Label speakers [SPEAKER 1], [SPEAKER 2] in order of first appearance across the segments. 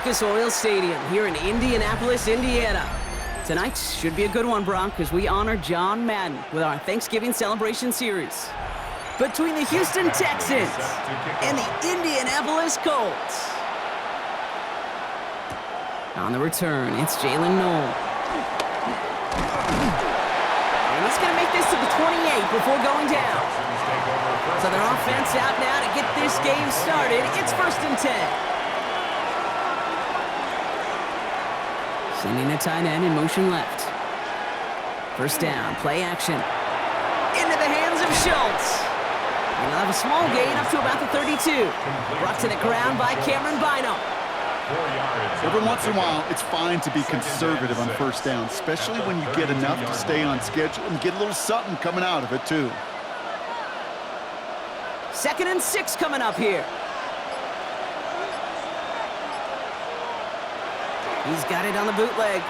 [SPEAKER 1] Lucas Oil Stadium here in Indianapolis, Indiana. Tonight should be a good one, Brock, as we honor John Madden with our Thanksgiving celebration series between the Houston Texans and the Indianapolis Colts. On the return, it's Jalen Noel. And he's going to make this to the 28 before going down. So their offense out now to get this game started. It's 1st and 10. Sending a tight end in motion left. First down, play action. Into the hands of Schultz. And they'll have a small gain up to about the 32. Brought to the ground by Cameron Bynum.
[SPEAKER 2] Every once in a while, it's fine to be conservative on first down, especially when you get enough to stay on schedule and get a little something coming out of it, too.
[SPEAKER 1] 2nd and 6 coming up here. He's got it on the bootleg.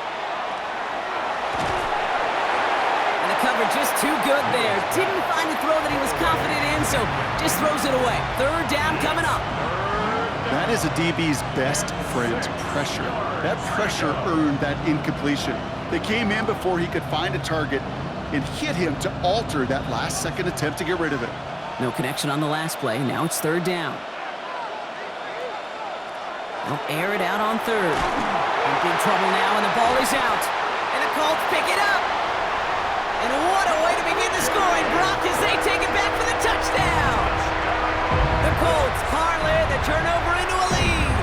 [SPEAKER 1] And the cover just too good there. Didn't find a throw that he was confident in, so just throws it away. 3rd down coming up.
[SPEAKER 2] That is a DB's best friend, pressure. That pressure earned that incompletion. They came in before he could find a target and hit him to alter that last-second attempt to get rid of it.
[SPEAKER 1] No connection on the last play. Now it's 3rd down. They'll air it out on 3rd. In big trouble now, and the ball is out. And the Colts pick it up. And what a way to begin the scoring, Brock, as they take it back for the touchdown. The Colts parlay the turnover into a lead.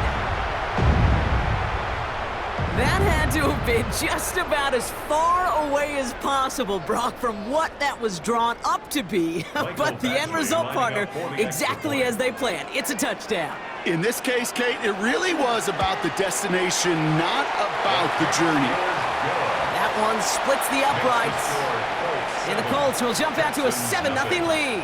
[SPEAKER 1] That had to have been just about as far away as possible, Brock, from what that was drawn up to be. But the end result, partner, exactly as they planned. It's a touchdown.
[SPEAKER 2] In this case, Kate, it really was about the destination, not about the journey.
[SPEAKER 1] That one splits the uprights. And the Colts will jump out to a 7-0 lead.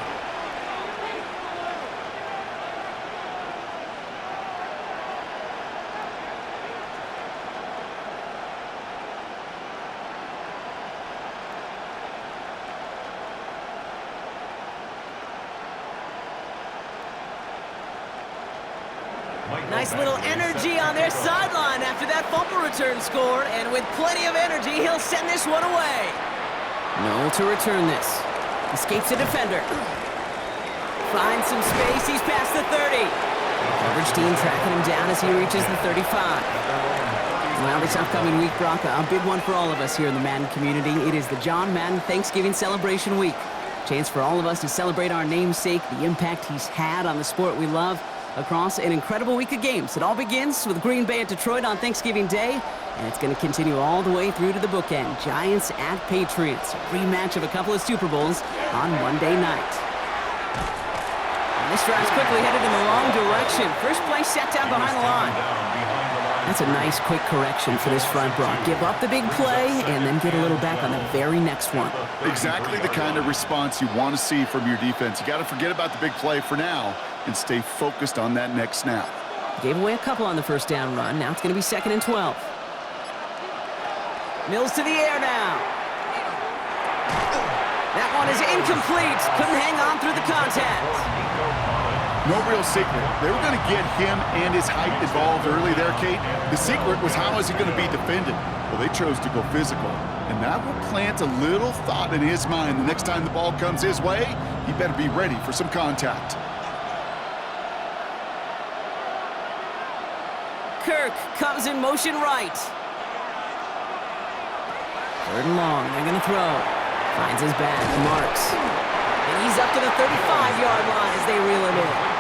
[SPEAKER 1] Nice little energy on their sideline after that fumble return scored, and with plenty of energy, he'll send this one away. Noel to return this. Escapes a defender. Finds some space. He's past the 30. Coverage team tracking him down as he reaches the 35. Well, this upcoming week, Brock, a big one for all of us here in the Madden community. It is the John Madden Thanksgiving Celebration Week. Chance for all of us to celebrate our namesake, the impact he's had on the sport we love, across an incredible week of games. It all begins with Green Bay at Detroit on Thanksgiving Day, and it's going to continue all the way through to the bookend. Giants at Patriots, a rematch of a couple of Super Bowls on Monday night. And this drive's quickly headed in the wrong direction. First play set down behind the line. That's a nice quick correction for this front, Brock. Give up the big play and then get a little back on the very next one.
[SPEAKER 2] Exactly the kind of response you want to see from your defense. You got to forget about the big play for now and stay focused on that next snap.
[SPEAKER 1] Gave away a couple on the first down run. Now it's going to be 2nd and 12. Mills to the air now. That one is incomplete. Couldn't hang on through the contact.
[SPEAKER 2] No real secret. They were going to get him and his height involved early there, Kate. The secret was how is he going to be defended? Well, they chose to go physical. And that will plant a little thought in his mind. The next time the ball comes his way, he better be ready for some contact.
[SPEAKER 1] Kirk comes in motion right. 3rd and long. They're going to throw. Finds his back. Marks. And he's up to the 35-yard line as they reel him in.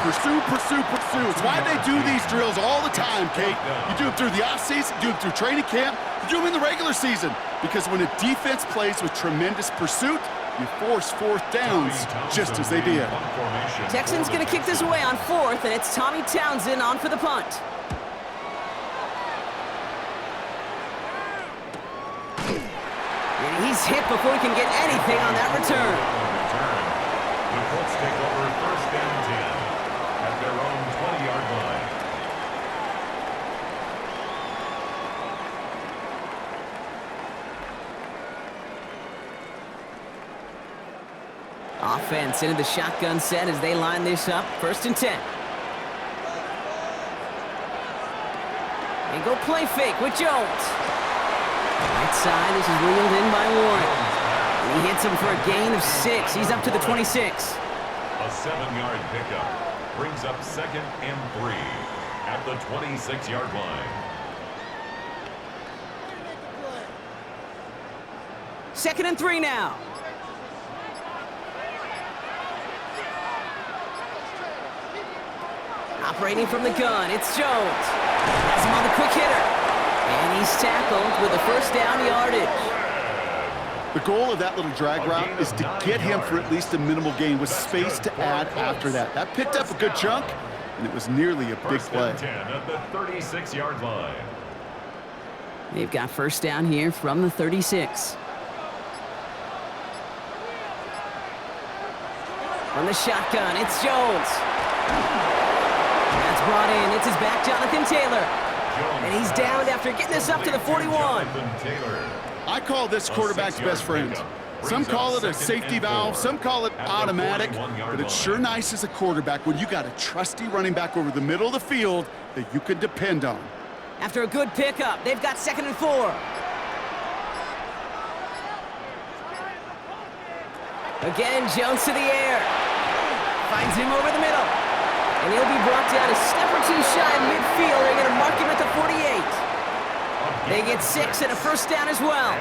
[SPEAKER 2] Pursue, pursue, pursue. It's why they do these drills all the time, Kate. You do them through the offseason, you do them through training camp, you do them in the regular season. Because when a defense plays with tremendous pursuit, you force 4th downs just as they did.
[SPEAKER 1] Texans going to kick this away on 4th, and it's Tommy Townsend on for the punt. And he's hit before he can get anything on that return.
[SPEAKER 3] The Colts take over 1st and 10 at their own 20-yard line.
[SPEAKER 1] Offense into the shotgun set as they line this up. 1st and 10. They go play fake with Jones. Right side, this is reeled in by Warren. And he hits him for a gain of 6. He's up to the 26.
[SPEAKER 3] A 7-yard pickup brings up 2nd and 3 at the 26-yard line.
[SPEAKER 1] 2nd and 3 now. Operating from the gun, it's Jones. Has him on the quick hitter. And he's tackled with a first down yardage.
[SPEAKER 2] The goal of that little drag route is to get him for at least a minimal gain with space to add after that. That picked up a good chunk, and it was nearly a big play.
[SPEAKER 3] 10 at the 36-yard line.
[SPEAKER 1] They've got first down here from the 36. From the shotgun, it's Jones. That's brought in. It's his back, Jonathan Taylor. And he's downed after getting this up to the 41.
[SPEAKER 2] I call this quarterback's best friend. Some call it a safety valve, some call it automatic, but it's sure nice as a quarterback when you got a trusty running back over the middle of the field that you can depend on.
[SPEAKER 1] After a good pickup, they've got 2nd and 4. Again, Jones to the air. Finds him over the middle. And he'll be brought down a step or two shy of midfield. They're going to mark him at the 48. They get 6 and a first down as well.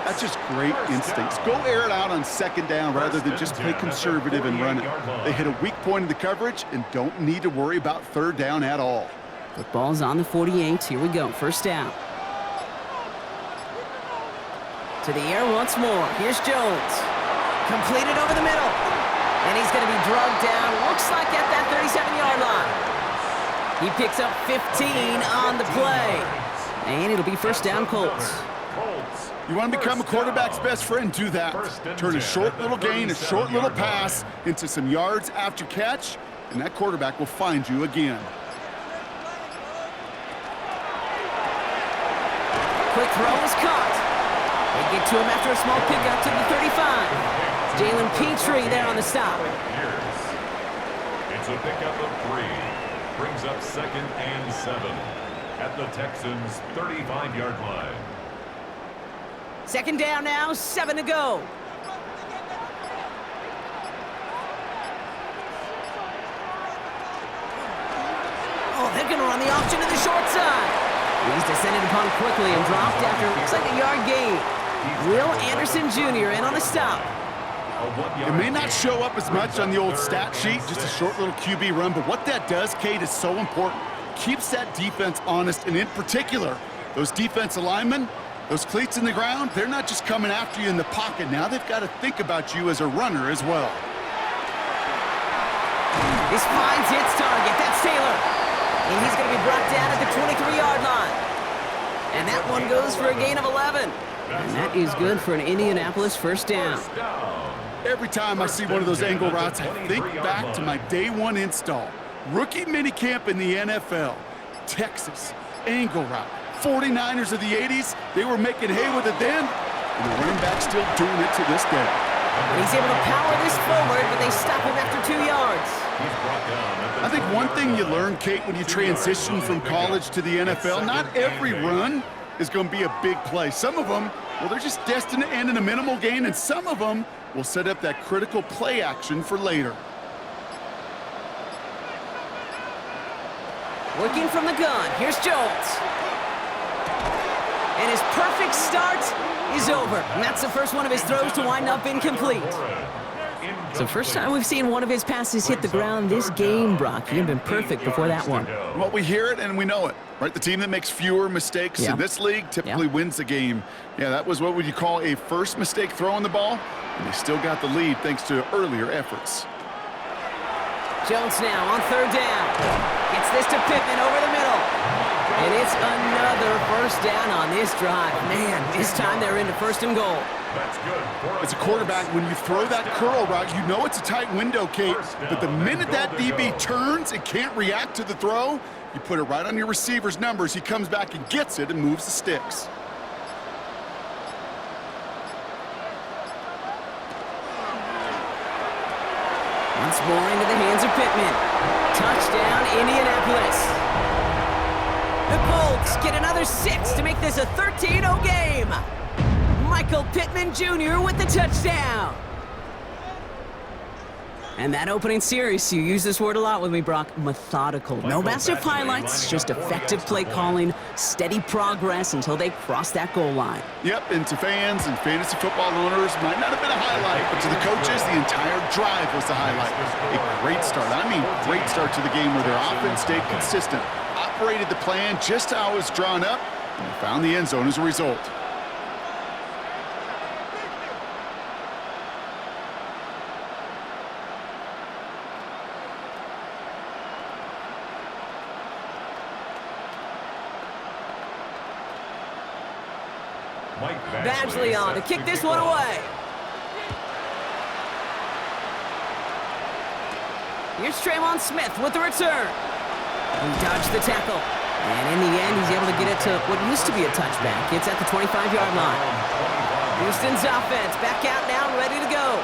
[SPEAKER 2] That's just great instincts. Go air it out on 2nd down rather than just play conservative and run it. They hit a weak point in the coverage and don't need to worry about 3rd down at all.
[SPEAKER 1] Football's on the 48. Here we go. First down. To the air once more. Here's Jones. Completed over the middle. And he's going to be drugged down. Looks like at that 37-yard line. He picks up 15 on the play. And it'll be first down, Colts.
[SPEAKER 2] You want to become a quarterback's best friend? Do that. Turn a short little gain, a short little pass into some yards after catch, and that quarterback will find you again.
[SPEAKER 1] Quick throw is caught. They get to him after a small pickup to the 35. Jalen Petrie there on the stop.
[SPEAKER 3] It's a pickup of 3. Brings up 2nd and 7 at the Texans' 35-yard line.
[SPEAKER 1] 2nd down now, 7 to go. Oh, they're going to run the option to the short side. He's descended upon quickly and dropped after it looks like a yard gain. Will Anderson Jr. in on the stop.
[SPEAKER 2] It may not show up as much on the old stat sheet, just a short little QB run, but what that does, Kate, is so important. Keeps that defense honest, and in particular, those defensive linemen, those cleats in the ground, they're not just coming after you in the pocket. Now they've got to think about you as a runner as well.
[SPEAKER 1] This finds its target. That's Taylor. And he's going to be brought down at the 23-yard line. And that one goes for a gain of 11. And that is good for an Indianapolis first down.
[SPEAKER 2] Every time I see one of those angle routes, I think back to my day 1 install. Rookie minicamp in the NFL. Texas, angle route. 49ers of the 80s, they were making hay with it then, and the running back's still doing it to this day.
[SPEAKER 1] And he's able to power this forward, but they stop him after 2 yards.
[SPEAKER 2] I think one thing you learn, Kate, when you transition from college to the NFL, not every run is going to be a big play. Some of them, well, they're just destined to end in a minimal gain, and some of them will set up that critical play action for later.
[SPEAKER 1] Working from the gun, here's Jones. And his perfect start is over. And that's the first one of his throws to wind up incomplete. So first time we've seen one of his passes hit the ground this game, Brock. He had been perfect before that one.
[SPEAKER 2] Well, we hear it and we know it, right? The team that makes fewer mistakes in this league typically wins the game. Yeah, that was what would you call a first mistake throwing the ball, and they still got the lead thanks to earlier efforts.
[SPEAKER 1] Jones now on 3rd down. Gets this to Pittman over the middle. And it's another first down on this drive. Man, this time they're into 1st and goal.
[SPEAKER 3] That's good.
[SPEAKER 2] As a quarterback, when you throw that curl route, you know it's a tight window, Kate. But the minute that DB turns and can't react to the throw, you put it right on your receiver's numbers. He comes back and gets it and moves the sticks.
[SPEAKER 1] Once more into the hands of Pittman. Touchdown, Indianapolis. The Colts Colts get another 6 to make this a 13-0 game. Michael Pittman Jr. with the touchdown. And that opening series, you use this word a lot with me, Brock, methodical. No massive highlights, just effective play calling, steady progress until they cross that goal line.
[SPEAKER 2] Yep, and to fans and fantasy football owners, might not have been a highlight, but to the coaches, the entire drive was the highlight. A great start. I mean, great start to the game where their offense stayed consistent, operated the plan just how it was drawn up, and they found the end zone as a result.
[SPEAKER 1] Badgley on to kick this one away. Here's Tremon Smith with the return. He dodged the tackle. And in the end, he's able to get it to what used to be a touchback. It's at the 25-yard line. Houston's offense back out now and ready to go.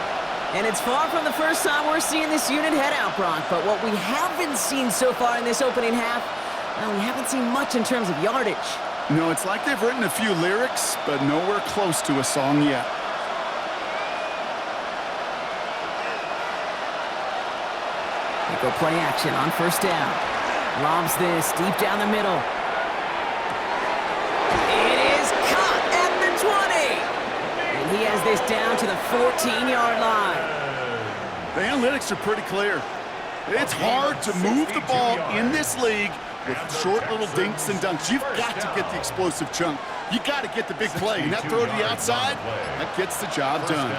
[SPEAKER 1] And it's far from the first time we're seeing this unit head out, Brock. But what we haven't seen so far in this opening half, well, we haven't seen much in terms of yardage.
[SPEAKER 2] No, it's like they've written a few lyrics, but nowhere close to a song yet.
[SPEAKER 1] They go play action on first down. Lobs this deep down the middle. It is caught at the 20. And he has this down to the 14-yard line.
[SPEAKER 2] The analytics are pretty clear. It's hard to move the ball in this league with short little dinks and dunks. You've got to get the explosive chunk. You got to get the big play. And that throw to the outside, that gets the job done.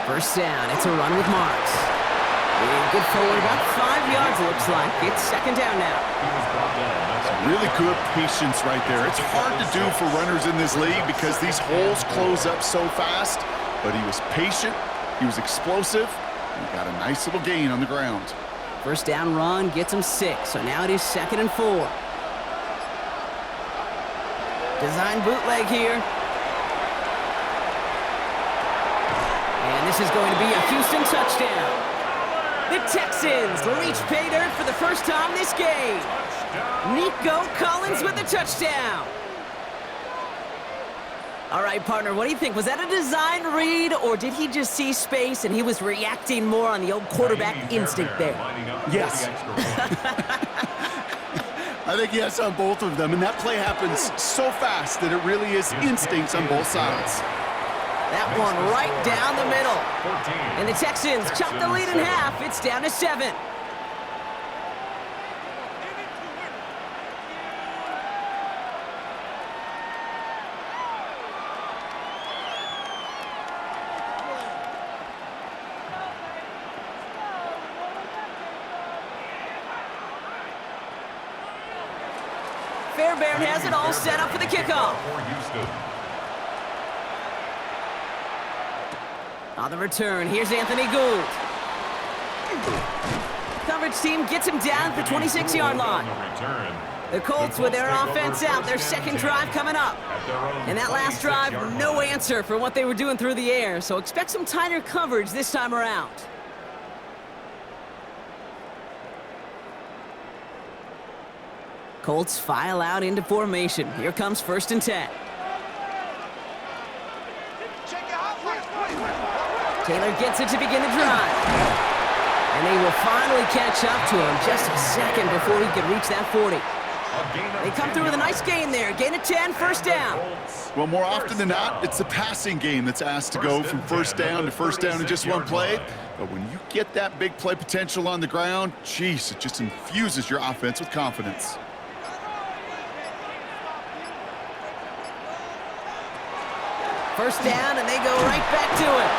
[SPEAKER 1] First down, it's a run with Marks. Good forward, about 5 yards looks like. It's second down now.
[SPEAKER 2] Really good patience right there. It's hard to do for runners in this league because these holes close up so fast. But he was patient, he was explosive, and he got a nice little gain on the ground.
[SPEAKER 1] First down run gets him 6, so now it is 2nd and 4. Design bootleg here. And this is going to be a Houston touchdown. The Texans reach pay dirt for the first time this game. Nico Collins with the touchdown. All right, partner, what do you think? Was that a design read, or did he just see space and he was reacting more on the old quarterback instinct there?
[SPEAKER 2] Yes. I think yes on both of them, and that play happens so fast that it really is instincts on both sides.
[SPEAKER 1] That one right down the middle. And the Texans chop the lead in half. It's down to 7. Fairbairn has it all set up for the kickoff. On the return, here's Anthony Gould. Coverage team gets him down at the 26-yard line. The Colts with their offense out, their second drive coming up. And that last drive, no answer for what they were doing through the air, so expect some tighter coverage this time around. Colts file out into formation. Here comes 1st and 10. Taylor gets it to begin the drive. And they will finally catch up to him just a second before he could reach that 40. They come through with a nice gain there. Gain of 10, first down.
[SPEAKER 2] Well, more often than not, it's the passing game that's asked to go from first down in just one play. But when you get that big play potential on the ground, geez, it just infuses your offense with confidence.
[SPEAKER 1] First down, and they go right back to it.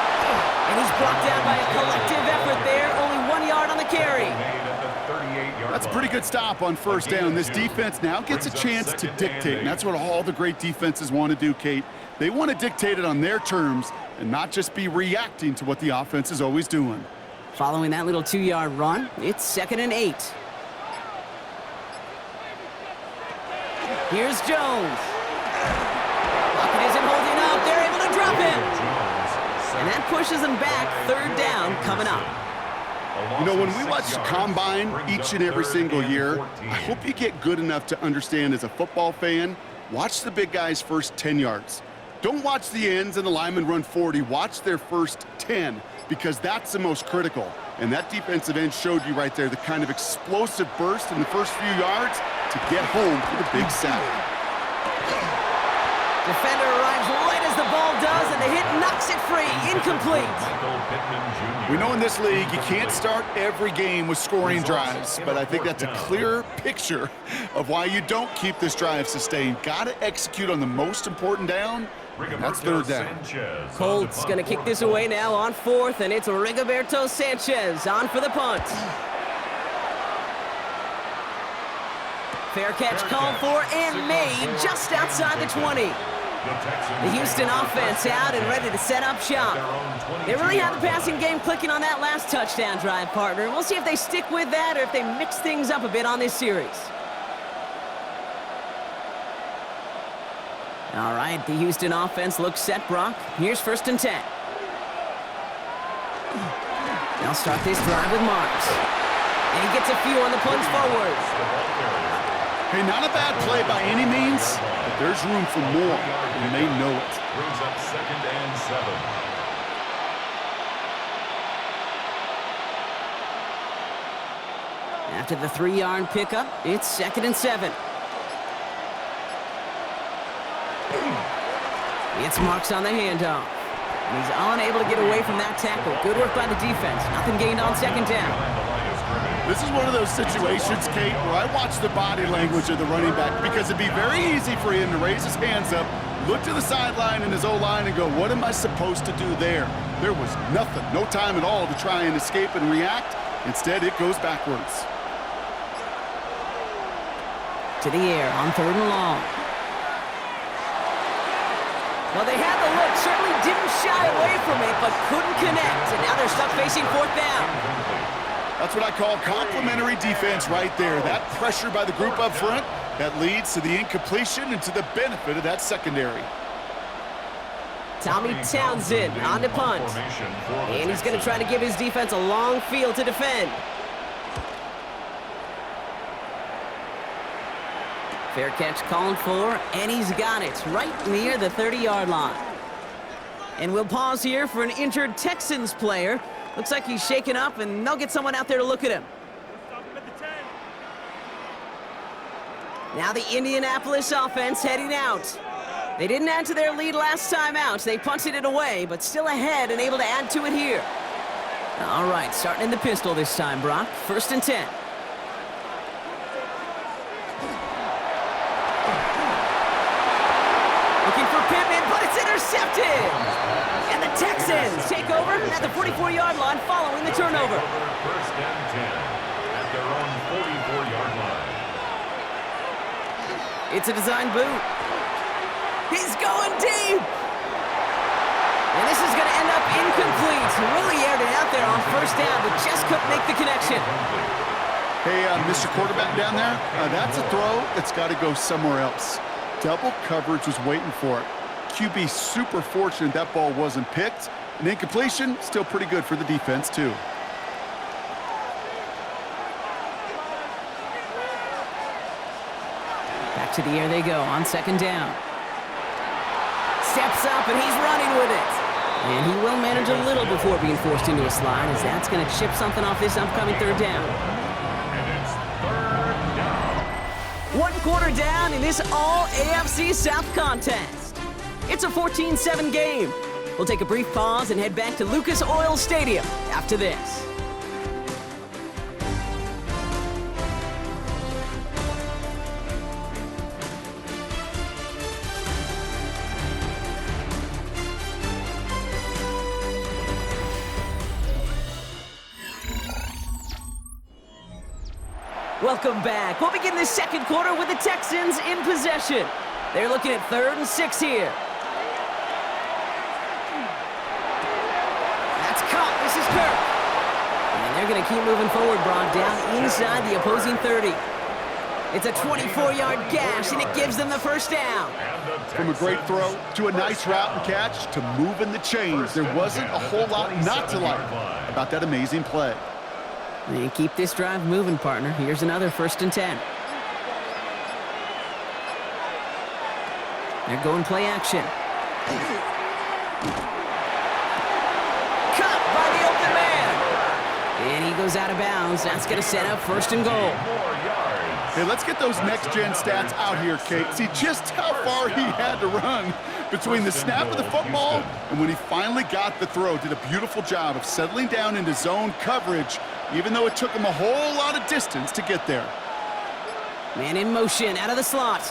[SPEAKER 1] And he's brought down by a collective effort there. Only 1 yard on the carry.
[SPEAKER 2] That's a pretty good stop on first down. This defense now gets a chance to dictate, and that's what all the great defenses want to do, Kate. They want to dictate it on their terms and not just be reacting to what the offense is always doing.
[SPEAKER 1] Following that little 2-yard run, it's 2nd and 8. Here's Jones. Lockett isn't holding up. They're able to drop him. And that pushes them back. 3rd down coming up.
[SPEAKER 2] You know, when we watch the combine each and every single year, I hope you get good enough to understand as a football fan, watch the big guys' first 10 yards. Don't watch the ends and the linemen run 40. Watch their first 10, because that's the most critical. And that defensive end showed you right there the kind of explosive burst in the first few yards to get home for the big sack.
[SPEAKER 1] Defender arrives right as the ball does, and the hit knocks it free. Incomplete.
[SPEAKER 2] We know in this league you can't start every game with scoring drives, but I think that's a clear picture of why you don't keep this drive sustained. Got to execute on the most important down, and that's third down.
[SPEAKER 1] Colts going to kick this away now on fourth, and it's Rigoberto Sanchez on for the punt. Fair catch called for and made just outside the 20. The Houston offense out and ready to set up shop. They really have the passing game clicking on that last touchdown drive, partner. We'll see if they stick with that or if they mix things up a bit on this series. All right, the Houston offense looks set, Brock. Here's 1st and 10. They'll start this drive with Marks. And he gets a few on the plunge forward.
[SPEAKER 2] Hey, not a bad play by any means, but there's room for more, and they know it.
[SPEAKER 3] Brings up 2nd and 7.
[SPEAKER 1] After the 3-yard pickup, it's 2nd and 7. It's Marks on the handoff. And he's unable to get away from that tackle. Good work by the defense. Nothing gained on 2nd down.
[SPEAKER 2] This is one of those situations, Kate, where I watch the body language of the running back, because it'd be very easy for him to raise his hands up, look to the sideline in his O-line and go, what am I supposed to do there? There was nothing, no time at all to try and escape and react. Instead, it goes backwards.
[SPEAKER 1] To the air on 3rd and long. Well, they had the look, certainly didn't shy away from it, but couldn't connect. And now they're stuck facing 4th down.
[SPEAKER 2] That's what I call complementary defense right there. That pressure by the group up front, that leads to the incompletion and to the benefit of that secondary.
[SPEAKER 1] Tommy Townsend on the punt. And he's going to try to give his defense a long field to defend. Fair catch called for, and he's got it right near the 30-yard line. And we'll pause here for an injured Texans player. Looks like he's shaken up, and they'll get someone out there to look at him. Now the Indianapolis offense heading out. They didn't add to their lead last time out. They punted it away, but still ahead and able to add to it here. All right, starting in the pistol this time, Brock. 1st and 10. Looking for Pittman, but it's intercepted! And the Texans take over at the 44-yard line following the turnover.
[SPEAKER 3] 1st and 10 at their own 44-yard line.
[SPEAKER 1] It's a design boot. He's going deep! And this is going to end up incomplete. Really aired it out there on 1st down, but just couldn't make the connection.
[SPEAKER 2] Hey, Mr. Quarterback down there, that's a throw that's got to go somewhere else. Double coverage was waiting for it. QB super fortunate that ball wasn't picked. An incompletion, still pretty good for the defense, too.
[SPEAKER 1] Back to the air they go on 2nd down. Steps up, and he's running with it. And he will manage a little before being forced into a slide, as that's going to chip something off this upcoming 3rd down.
[SPEAKER 3] And it's 3rd down.
[SPEAKER 1] 1 quarter down in this all AFC South contest. It's a 14-7 game. We'll take a brief pause and head back to Lucas Oil Stadium after this. Welcome back. We'll begin this 2nd quarter with the Texans in possession. They're looking at 3rd and 6 here. That's caught. This is Kirk. And they're going to keep moving forward, Brock, down inside the opposing 30. It's a 24-yard gash, and it gives them the 1st down.
[SPEAKER 2] From a great throw to a nice route and catch to moving the chains, there wasn't a whole lot not to like about that amazing play.
[SPEAKER 1] And keep this drive moving, partner. Here's another 1st and 10. They're going play action. Cut by the open man. And he goes out of bounds. That's going to set up 1st and goal.
[SPEAKER 2] Hey, let's get those next-gen stats out here, Kate. See just how far he had to run between the snap of the football and when he finally got the throw. Did a beautiful job of settling down into zone coverage, even though it took him a whole lot of distance to get there.
[SPEAKER 1] Man in motion, out of the slot.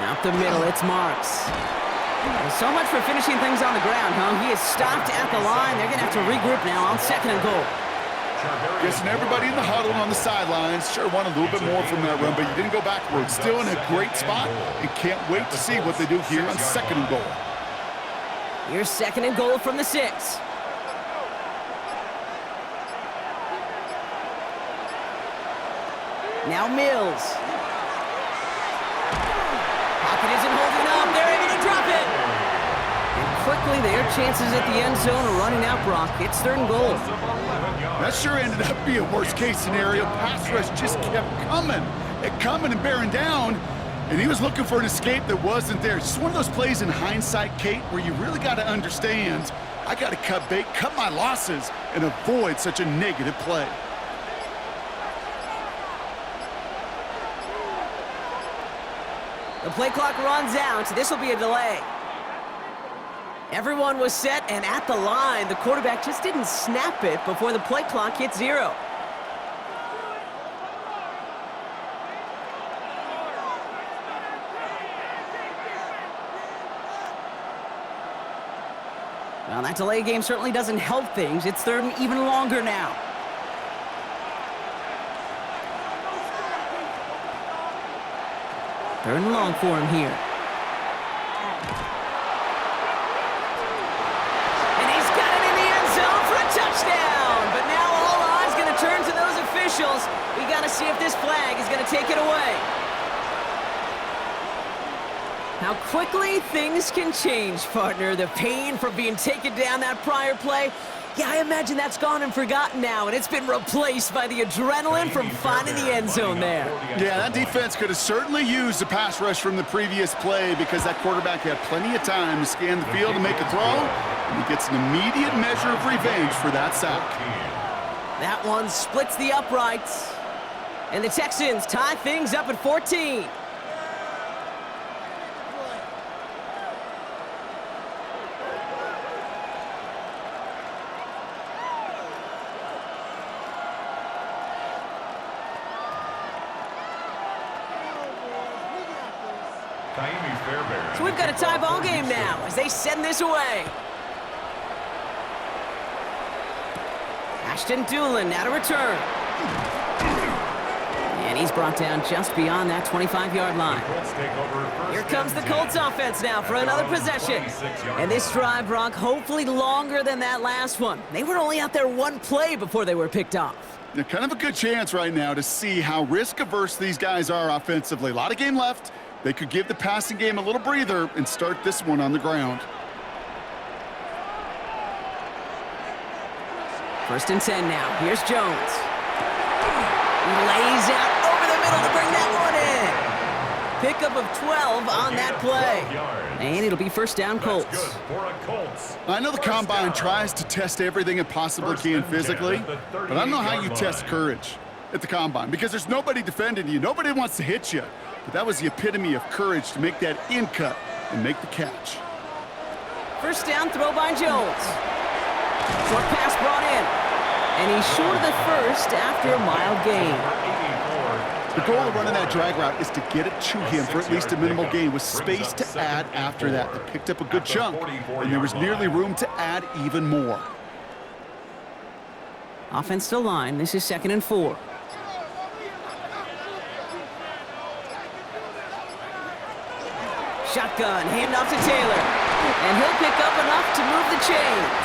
[SPEAKER 1] Out the middle, it's Marks. So much for finishing things on the ground, huh? He is stopped at the line. They're going to have to regroup now on 2nd and goal.
[SPEAKER 2] Guessing everybody in the huddle on the sidelines sure want a little bit more from that run, but you didn't go backwards. Still in a great spot and can't wait to see what they do here on 2nd and goal.
[SPEAKER 1] Here's 2nd and goal from the 6. Now Mills. Pocket isn't holding up. They're able to drop it. And quickly, their chances at the end zone are running out, Brock. It's 3rd and goal.
[SPEAKER 2] That sure ended up being a worst-case scenario. Pass rush just kept coming and bearing down, and he was looking for an escape that wasn't there. It's just one of those plays in hindsight, Kate, where you really got to understand, I got to cut bait, cut my losses, and avoid such a negative play.
[SPEAKER 1] The play clock runs out. This will be a delay. Everyone was set and at the line. The quarterback just didn't snap it before the play clock hit 0. Well, that delay game certainly doesn't help things. It's 3rd and even longer now. Third and long for him here. And he's got it in the end zone for a touchdown. But now all eyes going to turn to those officials. We got to see if this flag is going to take it away. How quickly things can change, partner. The pain from being taken down that prior play. Yeah, I imagine that's gone and forgotten now, and it's been replaced by the adrenaline from finding the end zone there.
[SPEAKER 2] Yeah, that defense could have certainly used the pass rush from the previous play because that quarterback had plenty of time to scan the field and make a throw, and he gets an immediate measure of revenge for that sack.
[SPEAKER 1] That one splits the uprights, and the Texans tie things up at 14. So we've got a tie ball game now as they send this away. Ashton Doolin now to return. And he's brought down just beyond that 25-yard line. Here comes the Colts offense now for another possession. And this drive, Brock, hopefully longer than that last one. They were only out there one play before they were picked off.
[SPEAKER 2] They're kind of a good chance right now to see how risk-averse these guys are offensively. A lot of game left. They could give the passing game a little breather and start this one on the ground.
[SPEAKER 1] 1st and 10 now. Here's Jones. He lays out over the middle to bring that one in. Pickup of 12 on that play. And it'll be 1st down Colts.
[SPEAKER 2] I know the Combine tries to test everything it possibly can physically, but I don't know how you test courage at the Combine because there's nobody defending you. Nobody wants to hit you. But that was the epitome of courage to make that in cut and make the catch.
[SPEAKER 1] 1st down throw by Jones. Short pass brought in. And he's short of the 1st after a mild gain.
[SPEAKER 2] The goal of running that drag route is to get it to him for at least a minimal gain with space to add after that. They picked up a good chunk, and there was nearly room to add even more.
[SPEAKER 1] Offense to line. This is 2nd and 4. Shotgun, handoff to Taylor. And he'll pick up enough to move the chains.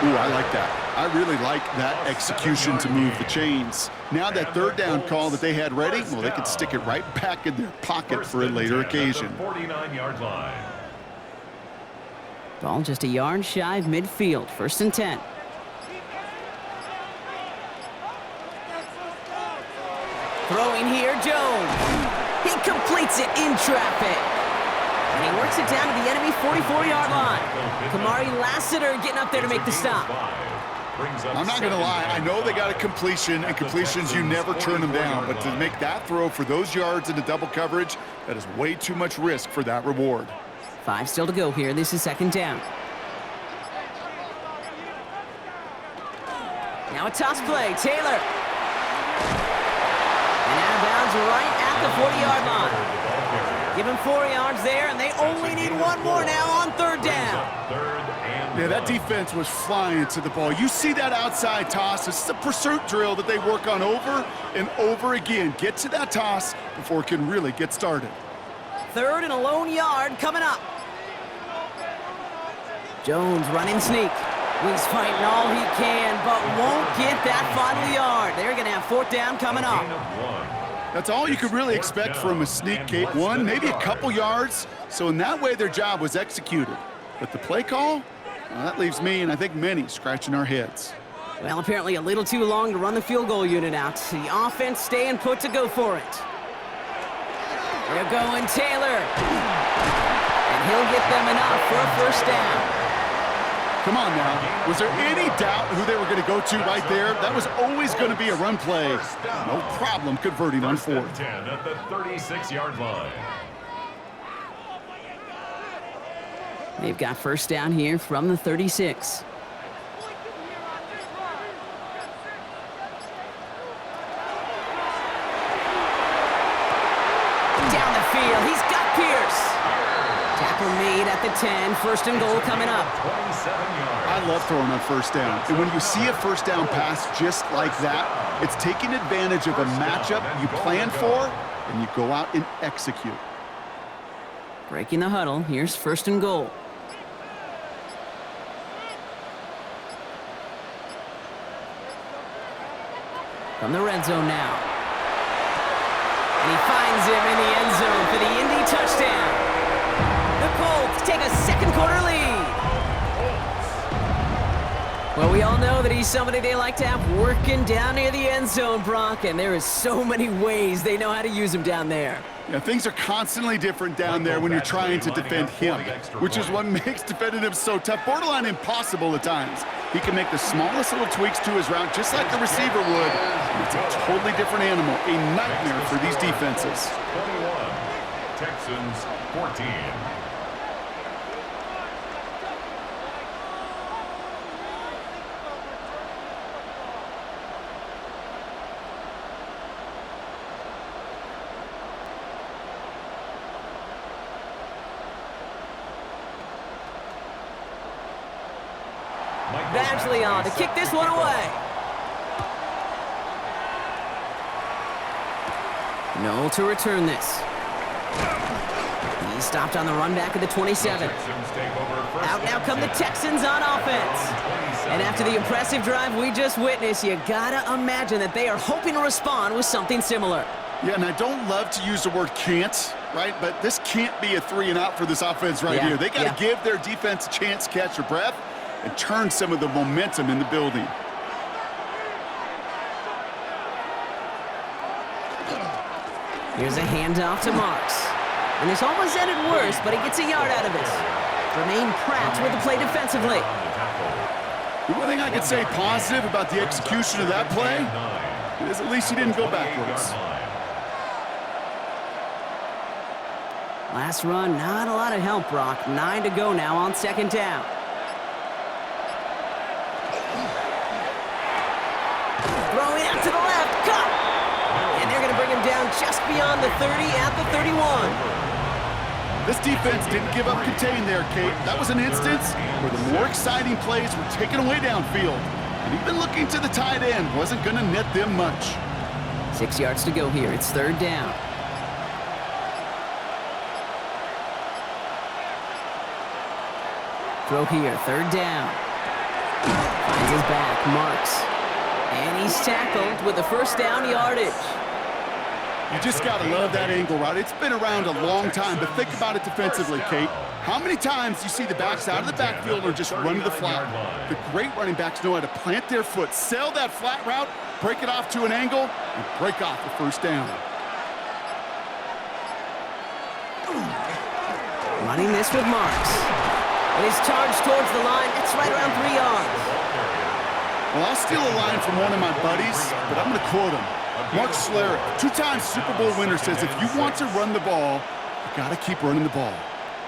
[SPEAKER 2] Ooh, I like that. I really like that execution to move the chains. Now that 3rd down call that they had ready, well, they could stick it right back in their pocket for a later occasion.
[SPEAKER 3] 49-yard line.
[SPEAKER 1] Ball just a yard shy of midfield. 1st and 10. Throwing here, Jones. He completes it in traffic. And he works it down to the enemy 44-yard line. Kamari Lassiter getting up there to make the stop.
[SPEAKER 2] I'm not going to lie. I know they got a completion, and completions, you never turn them down. But to make that throw for those yards into double coverage, that is way too much risk for that reward.
[SPEAKER 1] 5 still to go here. This is second down. Now a toss play. Taylor. And out of bounds right at the 40-yard line. Give him 4 yards there, and they only need one more now on third down.
[SPEAKER 2] Yeah, that defense was flying to the ball. You see that outside toss. This is a pursuit drill that they work on over and over again. Get to that toss before it can really get started.
[SPEAKER 1] Third and a lone yard coming up. Jones running sneak. He's fighting all he can, but won't get that final yard. They're going to have fourth down coming up.
[SPEAKER 2] That's all you could really expect from a sneak, Kate. One, maybe a couple yards. So in that way, their job was executed. But the play call, well, that leaves me and I think many scratching our heads.
[SPEAKER 1] Well, apparently a little too long to run the field goal unit out. The offense staying put to go for it. They're going Taylor. And he'll get them enough for a first down.
[SPEAKER 2] Come on now. Was there any doubt who they were going to go to right there? That was always going to be a run play. No problem converting on fourth.
[SPEAKER 3] 10 at the 36-yard line.
[SPEAKER 1] They've got first down here from the 36. Down the field, he's got Pierce. Tackle made at the 10, first and goal coming up.
[SPEAKER 3] 27 yards.
[SPEAKER 2] I love throwing on first down. And when you see a first down pass just like that, it's taking advantage of a matchup you plan for, and you go out and execute.
[SPEAKER 1] Breaking the huddle, here's first and goal. From the red zone now. And he finds him in the end zone for the Indy touchdown. The Colts take a second quarter lead. Well, we all know that he's somebody they like to have working down near the end zone, Brock, and there is so many ways they know how to use him down there.
[SPEAKER 2] Yeah, things are constantly different down there when you're trying to defend him, which is what makes defending him so tough, borderline impossible at times. He can make the smallest little tweaks to his route, just like a receiver would. And it's a totally different animal, a nightmare for these defenses.
[SPEAKER 3] 21, Texans 14.
[SPEAKER 1] Badgley on to kick this one away. No to return this. He stopped on the run back of the 27. Out now come the Texans on offense. And after the impressive drive we just witnessed, you gotta imagine that they are hoping to respond with something similar.
[SPEAKER 2] Yeah, and I don't love to use the word can't, right? But this can't be a 3 and out for this offense right here. They got to give their defense a chance to catch their breath and turn some of the momentum in the building.
[SPEAKER 1] Here's a handoff to Marks. And this almost ended worse, but he gets a yard out of it. Jermaine Pratt with the play defensively.
[SPEAKER 2] The one thing I could say positive about the execution of that play is at least he didn't go backwards.
[SPEAKER 1] Last run, not a lot of help, Brock. 9 to go now on second down. Throwing out to the left, cut! And they're going to bring him down just beyond the 30 at the 31.
[SPEAKER 2] This defense didn't give up contain there, Kate. That was an instance where the more exciting plays were taken away downfield. And even looking to the tight end wasn't going to net them much.
[SPEAKER 1] 6 yards to go here. It's third down. Throw here, third down. Finds his back, Marks. And he's tackled with the first down yardage.
[SPEAKER 2] You just got to love that angle route. It's been around a long time, but think about it defensively, Kate. How many times you see the backs out of the backfield or just run to the flat? The great running backs know how to plant their foot, sell that flat route, break it off to an angle, and break off the first down.
[SPEAKER 1] Running this with Marks. And he's charged towards the line. It's right around 3 yards.
[SPEAKER 2] Well, I'll steal a line from one of my buddies, but I'm going to quote him. Mark Schlereth, 2-time Super Bowl winner, says if you want to run the ball, you got to keep running the ball.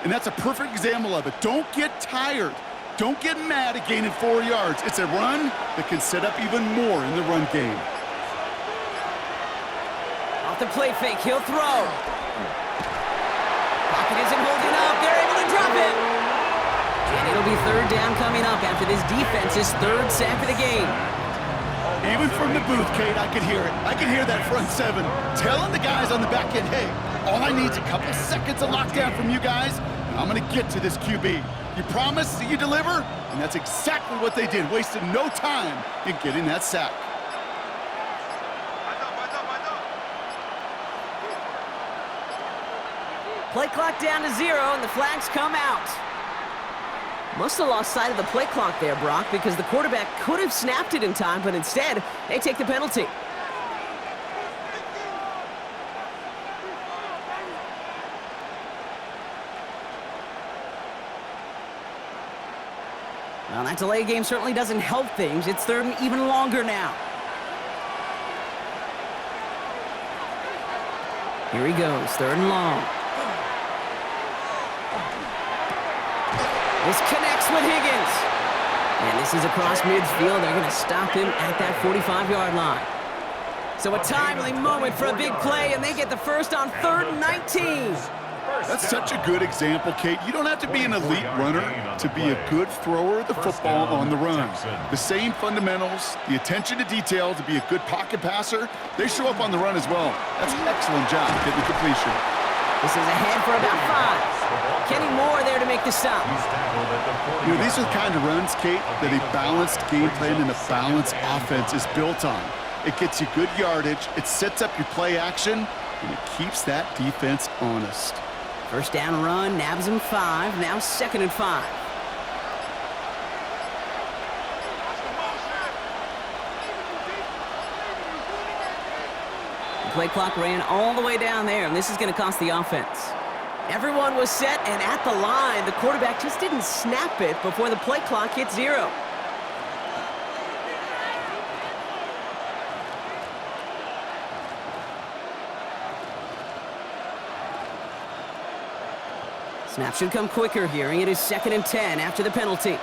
[SPEAKER 2] And that's a perfect example of it. Don't get tired. Don't get mad at gaining 4 yards. It's a run that can set up even more in the run game.
[SPEAKER 1] Off the play fake, he'll throw. Pocket isn't holding up. They're able to drop him. And it'll be 3rd down coming up after this defense's 3rd sack of the game.
[SPEAKER 2] Even from the booth, Kate, I could hear it. I could hear that front 7 telling the guys on the back end, hey, all I need is a couple seconds of lockdown from you guys, and I'm going to get to this QB. You promise that you deliver? And that's exactly what they did, wasted no time in getting that sack.
[SPEAKER 1] Play clock down to 0, and the flags come out. Must have lost sight of the play clock there, Brock, because the quarterback could have snapped it in time, but instead, they take the penalty. Well, that delay game certainly doesn't help things. It's 3rd and even longer now. Here he goes, 3rd and long. This connects with Higgins. And this is across midfield. They're going to stop him at that 45-yard line. So a timely moment for a big play, and they get the first on 3rd and 19.
[SPEAKER 2] That's such a good example, Kate. You don't have to be an elite runner to be a good thrower of the football on the run. The same fundamentals, the attention to detail to be a good pocket passer, they show up on the run as well. That's an excellent job getting the completion.
[SPEAKER 1] This is ahead for about 5. Kenny Moore there to make the stop.
[SPEAKER 2] You know, these are the kind of runs, Kate, that a balanced game plan and a balanced offense is built on. It gets you good yardage, it sets up your play action, and it keeps that defense honest.
[SPEAKER 1] First down run, nabs him 5, now 2nd and 5. The play clock ran all the way down there, and this is going to cost the offense. Everyone was set and at the line. The quarterback just didn't snap it before the play clock hit 0. Snap should come quicker here. It is 2nd and 10 after the penalty.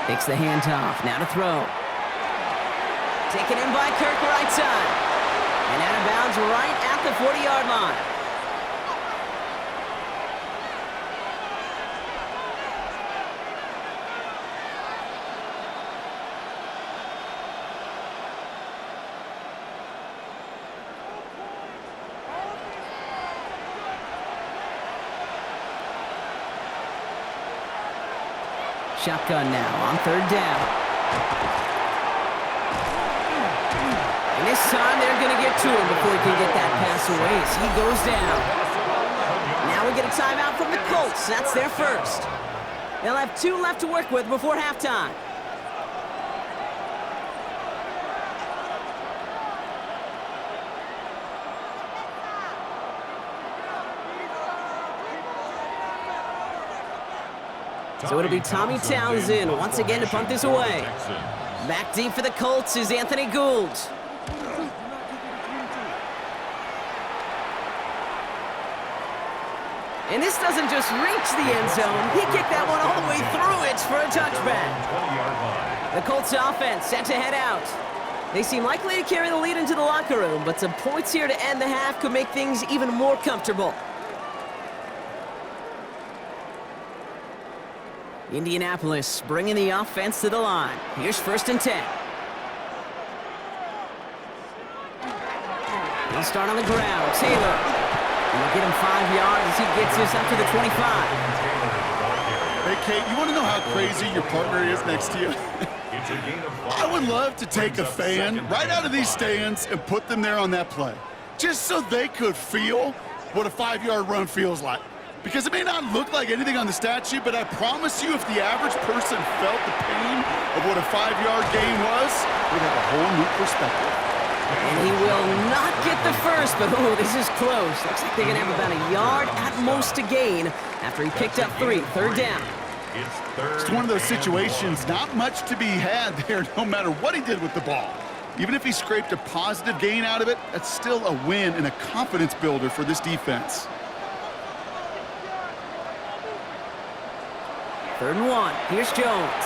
[SPEAKER 1] Takes the handoff. Now to throw. Taken in by Kirk right side. And out of bounds right at the 40-yard line. Shotgun now on 3rd down. And this time they're going to get to him before he can get that pass away as he goes down. Now we get a timeout from the Colts. That's their first. They'll have 2 left to work with before halftime. So it'll be Tommy Townsend once again to punt this away. Back deep for the Colts is Anthony Gould. And this doesn't just reach the end zone. He kicked that one all the way through it for a touchback. The Colts offense set to head out. They seem likely to carry the lead into the locker room, but some points here to end the half could make things even more comfortable. Indianapolis bringing the offense to the line. Here's 1st and 10. He'll start on the ground. Taylor. And we'll get him 5 yards as he gets us up to the 25.
[SPEAKER 2] Hey, Kate, you want to know how crazy your partner is next to you? I would love to take a fan right out of these stands and put them there on that play, just so they could feel what a 5-yard run feels like. Because it may not look like anything on the stat sheet, but I promise you if the average person felt the pain of what a 5-yard gain was, they'd have a whole new perspective.
[SPEAKER 1] And he will not get the first, but oh, this is close. Looks like they're going to have about a yard at most to gain after he picked up 3. Third down.
[SPEAKER 2] It's one of those situations, not much to be had there no matter what he did with the ball. Even if he scraped a positive gain out of it, that's still a win and a confidence builder for this defense.
[SPEAKER 1] 3rd and 1. Here's Jones.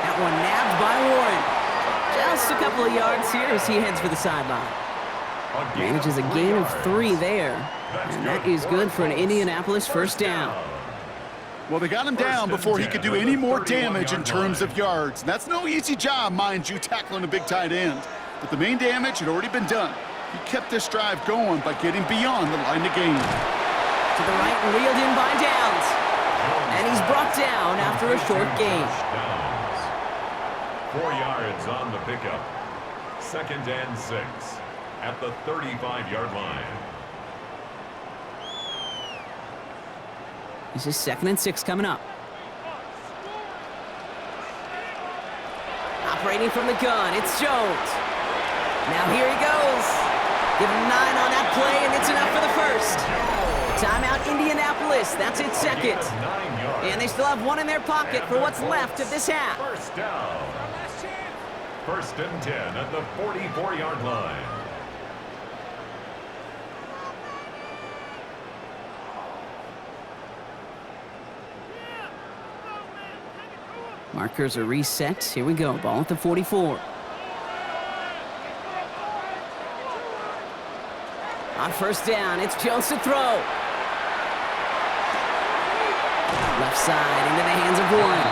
[SPEAKER 1] That one nabbed by Warren. Just a couple of yards here as he heads for the sideline. Manages a gain of 3 there. And that is good for an Indianapolis first down.
[SPEAKER 2] Well, they got him down before he could do any more damage in terms of yards. And that's no easy job, mind you, tackling a big tight end. But the main damage had already been done. He kept this drive going by getting beyond the line of gain.
[SPEAKER 1] To the right and reeled in by Downs. And he's brought down after a short gain.
[SPEAKER 3] 4 yards on the pickup. 2nd and 6 at the 35-yard line.
[SPEAKER 1] This is 2nd and 6 coming up. Operating from the gun, it's Jones. Now here he goes. Give him 9 on that play, and it's enough for the first. Timeout Indianapolis, that's its 2nd. And they still have 1 in their pocket for what's left of this half.
[SPEAKER 3] First down. 1st and 10 at the 44-yard line.
[SPEAKER 1] Markers are reset. Here we go. Ball at the 44. On 1st down, it's Jones to throw. Left side into the hands of Warren.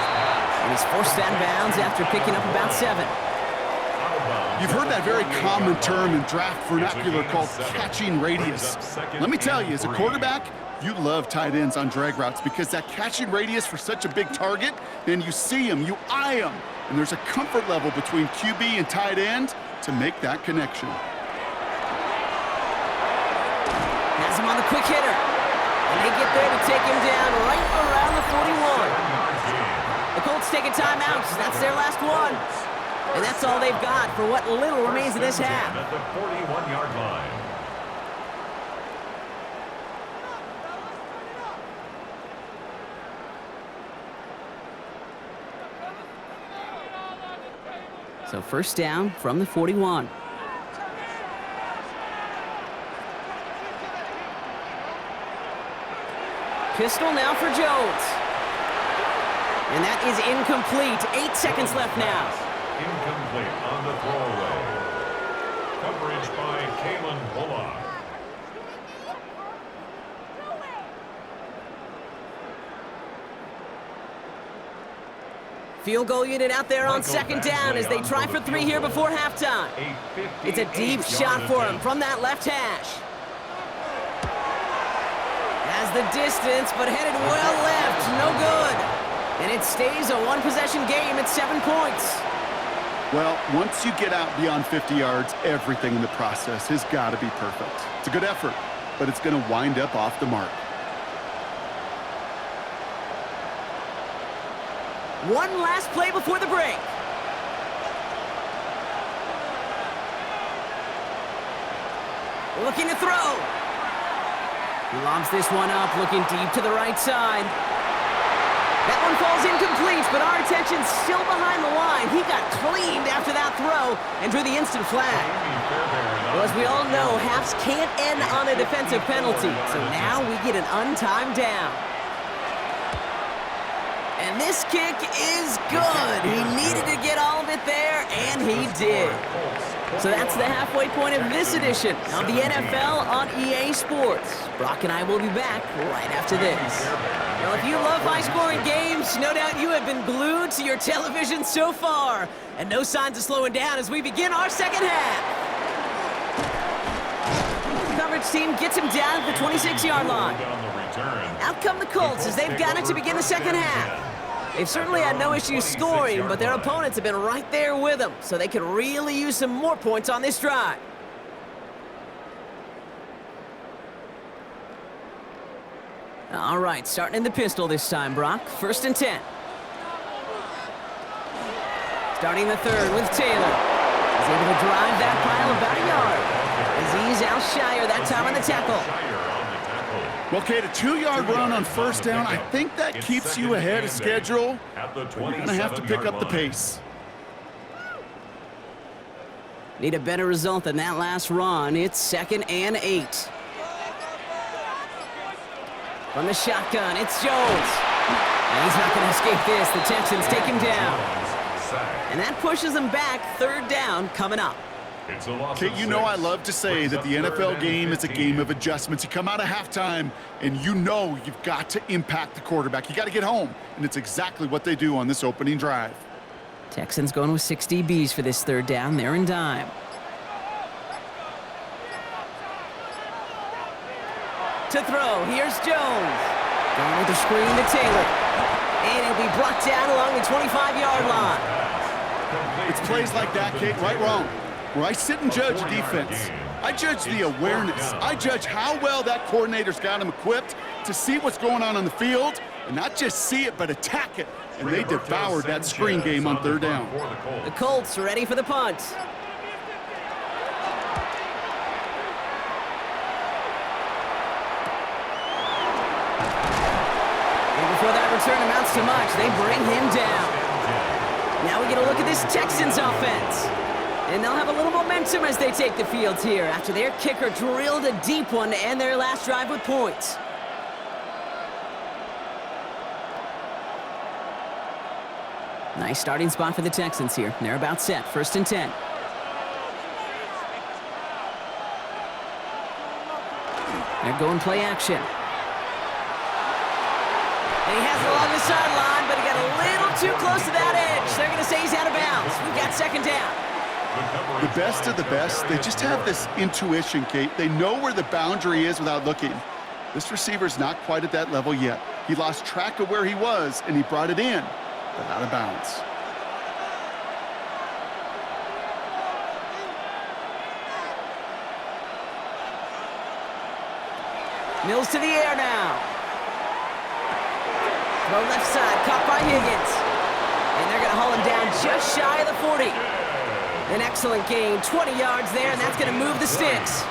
[SPEAKER 1] And he's forced out of bounds after picking up about 7.
[SPEAKER 2] You've heard that very common term in draft vernacular called catching radius. Let me tell you, as a quarterback, you love tight ends on drag routes because that catching radius for such a big target, then you see him, you eye him, and there's a comfort level between QB and tight end to make that connection.
[SPEAKER 1] Has him on the quick hitter. And they get there to take him down right around the 41. The Colts take a timeout. That's their last one. And that's all they've got for what little remains of this half.
[SPEAKER 3] At the 41-yard line.
[SPEAKER 1] So 1st down from the 41. Pistol now for Jones. And that is incomplete. 8 seconds left now.
[SPEAKER 3] Incomplete on the throwaway. Coverage by Kalen Bullock.
[SPEAKER 1] Field goal unit out there on 2nd down as they try for 3 here before halftime. It's a deep shot for him from that left hash. Has the distance, but headed well left. No good. And it stays a 1-possession game at 7 points.
[SPEAKER 2] Well, once you get out beyond 50 yards, everything in the process has got to be perfect. It's a good effort, but it's going to wind up off the mark.
[SPEAKER 1] One last play before the break. Looking to throw. He lobs this one up, looking deep to the right side. That one falls incomplete, but our attention's still behind the line. He got cleaned after that throw and drew the instant flag. Well, as we all know, halves can't end on a defensive penalty, so now we get an untimed down. And this kick is good. He needed to get all of it there, and he did. So that's the halfway point of this edition of the NFL on EA Sports. Brock and I will be back right after this. Now, if you love high-scoring games, no doubt you have been glued to your television so far. And no signs of slowing down as we begin our second half. The coverage team gets him down at the 26-yard line. Out come the Colts as they've got it to begin the second half. They've certainly had no issues scoring, but their opponents have been right there with them, so they could really use some more points on this drive. All right, starting in the pistol this time, Brock. 1st and 10. Starting the third with Taylor. He's able to drive that pile about a yard as he's out Shire that time on the tackle.
[SPEAKER 2] Well, Kate, a 2-yard run on 1st down, I think that keeps you ahead of schedule. You're going to have to pick up the pace.
[SPEAKER 1] Need a better result than that last run. It's 2nd and 8. From the shotgun, it's Jones. And he's not going to escape this. The Texans take him down. And that pushes them back. 3rd down coming up.
[SPEAKER 2] Kate, you know I love to say that the NFL game is a game of adjustments. You come out of halftime, and you know you've got to impact the quarterback. You got to get home, and it's exactly what they do on this opening drive.
[SPEAKER 1] Texans going with 6 DBs for this 3rd down. They're in dime. To throw, here's Jones. Going with the screen to Taylor. And he'll be brought down along the 25-yard line.
[SPEAKER 2] It's plays like that, Kate, right wrong. Where I sit and judge a defense. I judge the awareness. I judge how well that coordinator's got him equipped to see what's going on the field, and not just see it, but attack it. And they devoured that screen game on 3rd down.
[SPEAKER 1] The Colts are ready for the punt. And before that return amounts to much, they bring him down. Now we get a look at this Texans offense. And they'll have a little momentum as they take the field here after their kicker drilled a deep one to end their last drive with points. Nice starting spot for the Texans here. They're about set. 1st and 10. They're going play action. And he has it along the sideline, but he got a little too close to that edge. They're going to say he's out of bounds. We've got 2nd down.
[SPEAKER 2] The best of the best, they just have this intuition, Kate. They know where the boundary is without looking. This receiver's not quite at that level yet. He lost track of where he was, and he brought it in, but out of bounds.
[SPEAKER 1] Mills to the air now. Throw left side, caught by Higgins. And they're going to haul him down just shy of the 40. An excellent gain, 20 yards there, and that's going to move the sticks.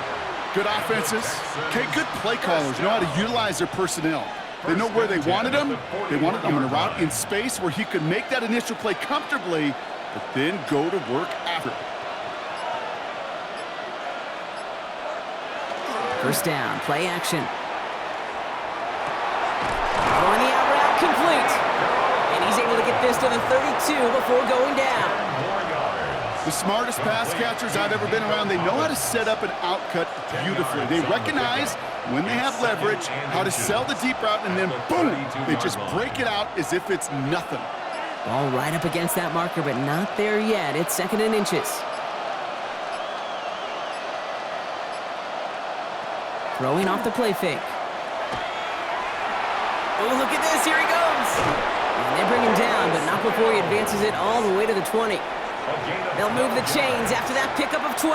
[SPEAKER 2] Good offenses. Okay, good play callers know how to utilize their personnel. They know where they wanted him. They wanted him on a route in space where he could make that initial play comfortably, but then go to work after.
[SPEAKER 1] 1st down, play action. Throwing the out route complete. And he's able to get this to the 32 before going down.
[SPEAKER 2] The smartest pass catchers I've ever been around, they know how to set up an outcut beautifully. They recognize when they have leverage, how to sell the deep route, and then boom, they just break it out as if it's nothing.
[SPEAKER 1] Ball right up against that marker, but not there yet. It's 2nd and inches. Throwing off the play fake. Oh, look at this, here he goes. And they bring him down, but not before he advances it all the way to the 20. They'll move the chains after that pickup of 12.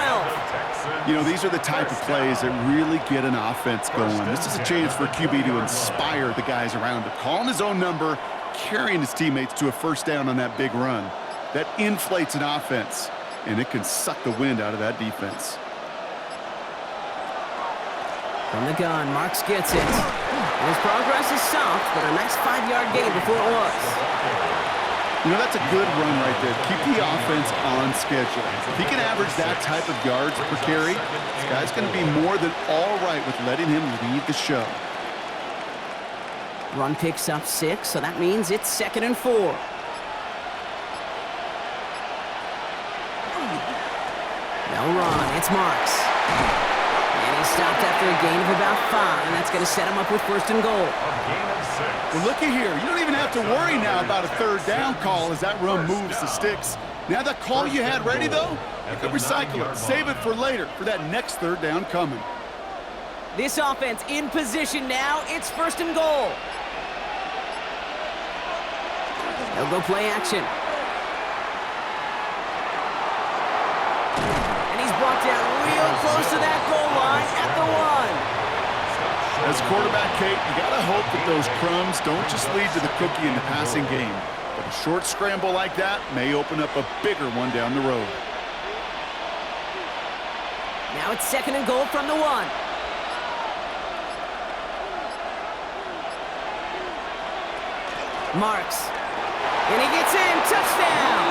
[SPEAKER 2] You know, these are the type of plays that really get an offense going. This is a chance for a QB to inspire the guys around him. Calling his own number, carrying his teammates to a 1st down on that big run. That inflates an offense, and it can suck the wind out of that defense.
[SPEAKER 1] From the gun, Marks gets it. And his progress is soft, but a nice 5-yard gain before it was.
[SPEAKER 2] You know, that's a good run right there. Keep the offense on schedule. If he can average that type of yards per carry, this guy's going to be more than all right with letting him lead the show.
[SPEAKER 1] Run picks up 6, so that means it's 2nd and 4. No run, it's Marks. And he's stopped after a gain of about 5, and that's going to set him up with 1st and goal.
[SPEAKER 2] Well, looky here. You don't even have to worry now about a 3rd down call as that run moves the sticks. Now that call you had ready, though, you could recycle it. Save it for later for that next 3rd down coming.
[SPEAKER 1] This offense in position now. It's 1st and goal. They'll go play action. And he's brought down real close to that goal line at the 1.
[SPEAKER 2] As quarterback, Kate, you got to hope that those crumbs don't just lead to the cookie in the passing game. But a short scramble like that may open up a bigger one down the road.
[SPEAKER 1] Now it's 2nd and goal from the 1. Marks. And he gets in. Touchdown!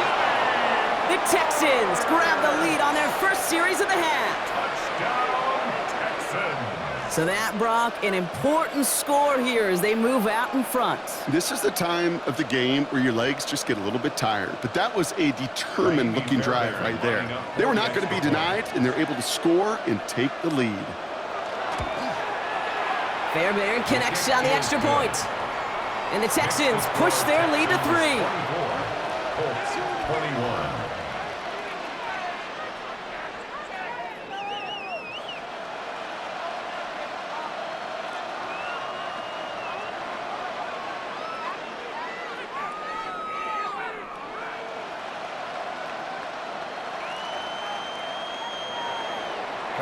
[SPEAKER 1] The Texans grab the lead on their first series of the half.
[SPEAKER 3] Touchdown, Texans.
[SPEAKER 1] So that, Brock, an important score here as they move out in front.
[SPEAKER 2] This is the time of the game where your legs just get a little bit tired. But that was a determined-looking drive right there. They were not going to be denied, and they're able to score and take the lead.
[SPEAKER 1] Fairbairn connects on the extra point. And the Texans push their lead to 3.
[SPEAKER 3] Colts 21.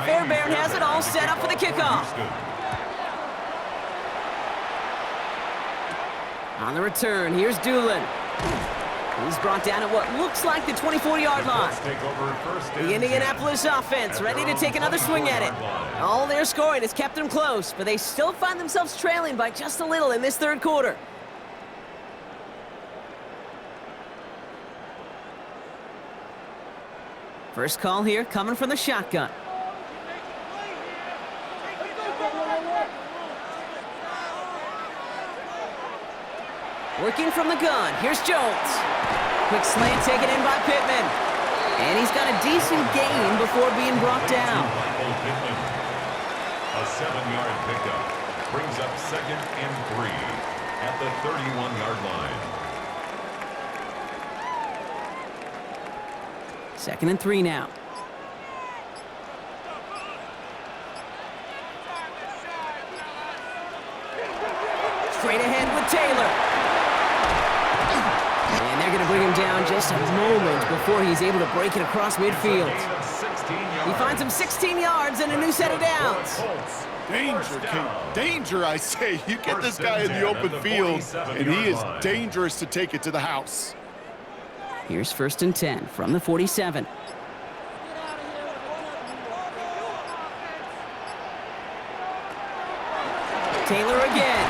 [SPEAKER 1] Fairbairn has it all set up for the kickoff. On the return, here's Doolin. He's brought down at what looks like the 24-yard line. The Indianapolis offense ready to take another swing at it. All their scoring has kept them close, but they still find themselves trailing by just a little in this 3rd quarter. First call here coming from the shotgun. Working from the gun, here's Jones. Quick slant taken in by Pittman. And he's got a decent gain before being brought down.
[SPEAKER 3] A 7-yard pickup brings up 2nd and 3 at the 31-yard line.
[SPEAKER 1] 2nd and 3 now. Straight ahead with Taylor. And they're going to bring him down just a moment before he's able to break it across midfield. He finds him 16 yards and a new set of downs.
[SPEAKER 2] Danger, King. Danger, I say. You get this guy in the open field, and he is dangerous to take it to the house.
[SPEAKER 1] Here's 1st and 10 from the 47. Taylor again.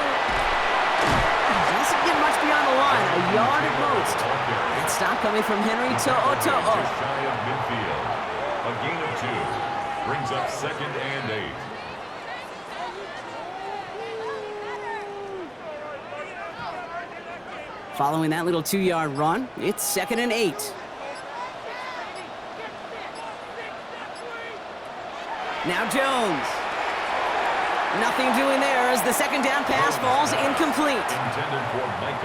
[SPEAKER 1] Doesn't get much beyond the line, a yard at most. That stop coming from Henry To'oto'o.
[SPEAKER 3] Shy of midfield. A gain of 2 brings up 2nd and 8.
[SPEAKER 1] Following that little 2-yard run, it's 2nd and 8. Now Jones. Nothing doing there as the 2nd down pass falls incomplete.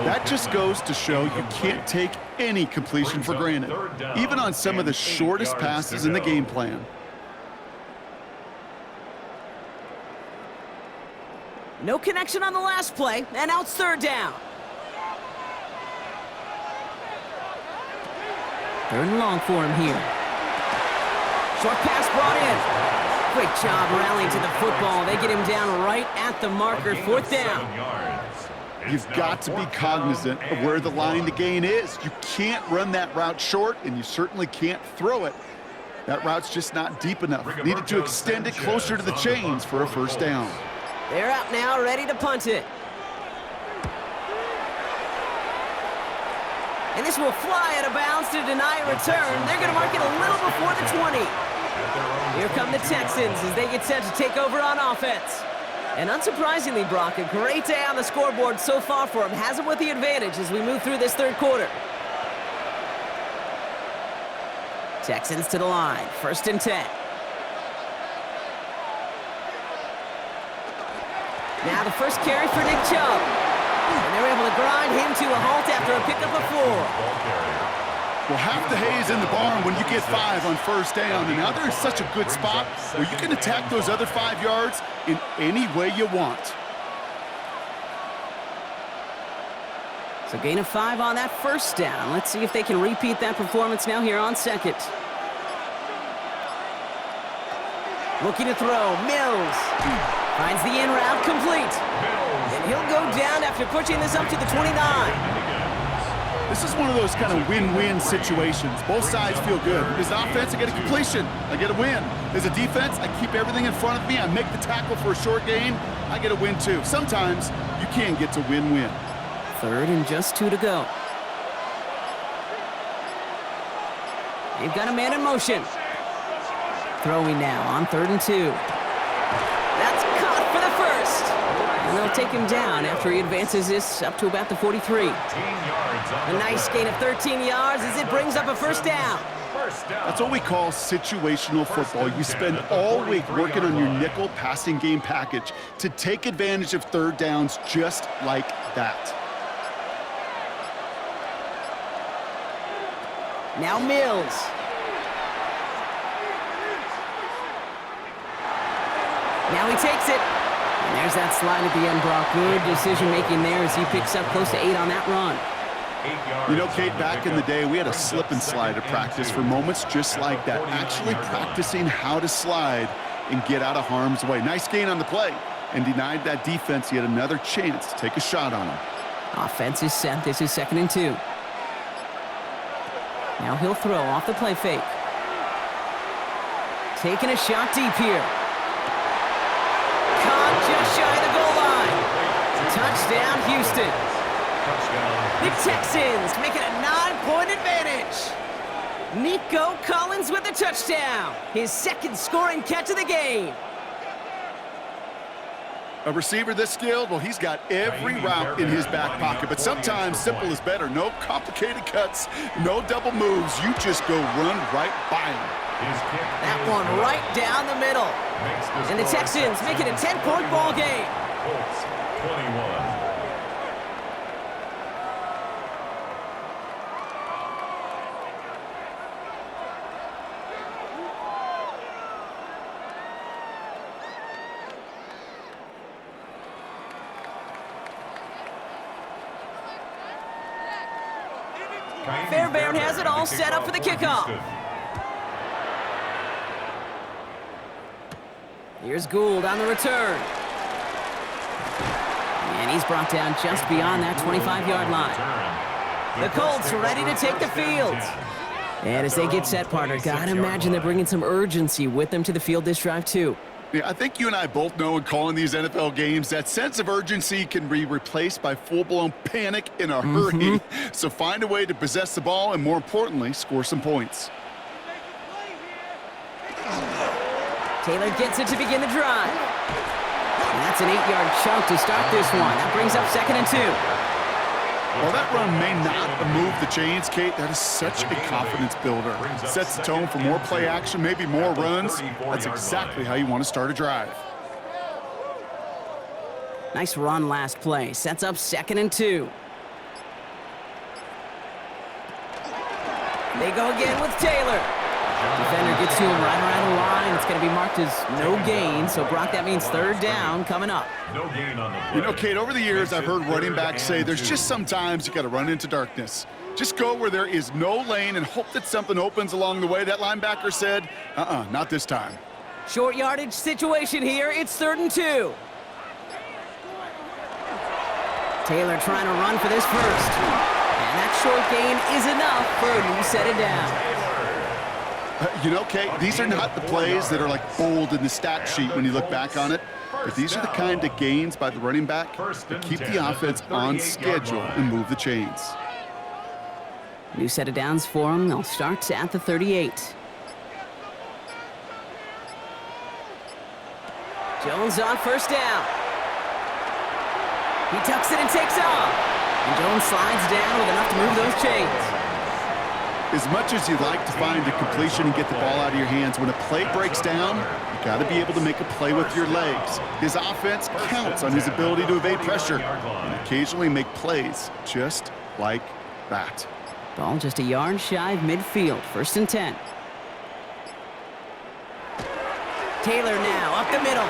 [SPEAKER 2] That just goes to show you can't take any completion for granted, even on some of the shortest passes in the game plan.
[SPEAKER 1] No connection on the last play, and now it's 3rd down. 3rd and long for him here. Short pass brought in. Great job rallying to the football. They get him down right at the marker, 4th down.
[SPEAKER 2] You've got to be cognizant of where the line to gain is. You can't run that route short, and you certainly can't throw it. That route's just not deep enough. Needed to extend it closer to the chains for a 1st down.
[SPEAKER 1] They're out now, ready to punt it. And this will fly out of bounds to deny a return. They're going to mark it a little before the 20. Here come the Texans as they get set to take over on offense. And unsurprisingly, Brock, a great day on the scoreboard so far for him. Has him with the advantage as we move through this 3rd quarter. Texans to the line, 1st and 10. Now the first carry for Nick Chubb. And they're able to grind him to a halt after a pickup of 4.
[SPEAKER 2] Well, half the hay is in the barn when you get 5 on 1st down. And now they're in such a good spot where you can attack those other 5 yards in any way you want.
[SPEAKER 1] So gain of 5 on that 1st down. Let's see if they can repeat that performance now here on 2nd. Looking to throw, Mills. Finds the in route complete. And he'll go down after pushing this up to the 29.
[SPEAKER 2] This is one of those kind of win-win situations. Both sides feel good. As an offense, I get a completion. I get a win. As a defense, I keep everything in front of me. I make the tackle for a short gain. I get a win, too. Sometimes you can get to win-win.
[SPEAKER 1] 3rd and just 2 to go. They've got a man in motion. Throwing now on 3rd and 2. That's caught for the first. And they'll take him down after he advances this up to about the 43. A nice gain of 13 yards as it brings up a first down.
[SPEAKER 2] That's what we call situational football. You spend all week working on your nickel passing game package to take advantage of 3rd downs just like that.
[SPEAKER 1] Now Mills. Now he takes it. And there's that slide at the end, Brock. Good decision-making there as he picks up close to 8 on that run.
[SPEAKER 2] You know, Kate, back in the day, we had a slip and slide at practice for moments just like that. Actually practicing how to slide and get out of harm's way. Nice gain on the play and denied that defense yet another chance to take a shot on him.
[SPEAKER 1] Offense is set. This is 2nd and 2. Now he'll throw off the play fake. Taking a shot deep here. Caught just shy of the goal line. Touchdown, Houston. The Texans make it a 9-point advantage. Nico Collins with the touchdown. His 2nd scoring catch of the game.
[SPEAKER 2] A receiver this skilled, well, he's got every route in his back pocket, but sometimes simple is better. No complicated cuts, no double moves. You just go run right by him.
[SPEAKER 1] That one right down the middle. And the Texans make it a 10-point ball game.
[SPEAKER 3] Colts 21.
[SPEAKER 1] Fairbairn has it all set up for the kickoff. Here's Gould on the return. And he's brought down just beyond that 25-yard line. The Colts ready to take the field. And as they get set, partner, gotta imagine they're bringing some urgency with them to the field this drive, too.
[SPEAKER 2] Yeah, I think you and I both know in calling these NFL games that sense of urgency can be replaced by full-blown panic in a hurry. So find a way to possess the ball and, more importantly, score some points.
[SPEAKER 1] Taylor gets it to begin the drive. And that's an 8-yard chunk to start this one. That brings up 2nd and 2.
[SPEAKER 2] While that run may not move the chains, Kate, that is such a confidence builder. Sets the tone for more play action, maybe more runs. That's exactly how you want to start a drive.
[SPEAKER 1] Nice run last play. Sets up 2nd and 2. They go again with Taylor. Defender gets to him right around the line. It's going to be marked as no gain. So, Brock, that means 3rd down coming up.
[SPEAKER 3] No gain on the play.
[SPEAKER 2] You know, Kate, over the years, I've heard running backs say there's just sometimes you got to run into darkness. Just go where there is no lane and hope that something opens along the way. That linebacker said, not this time.
[SPEAKER 1] Short yardage situation here. It's 3rd and 2. Taylor trying to run for this first. And that short gain is enough for a new set of down.
[SPEAKER 2] You know, Kate, these are not the plays that are like bold in the stat sheet when you look back on it, but these are the kind of gains by the running back that keep the offense on schedule and move the chains.
[SPEAKER 1] New set of downs for them. They'll start at the 38. Jones on 1st down. He tucks it and takes off. And Jones slides down with enough to move those chains.
[SPEAKER 2] As much as you'd like to find a completion and get the ball out of your hands, when a play breaks down, you got to be able to make a play with your legs. His offense counts on his ability to evade pressure and occasionally make plays just like that.
[SPEAKER 1] Ball just a yard shy of midfield. 1st and 10. Taylor now up the middle.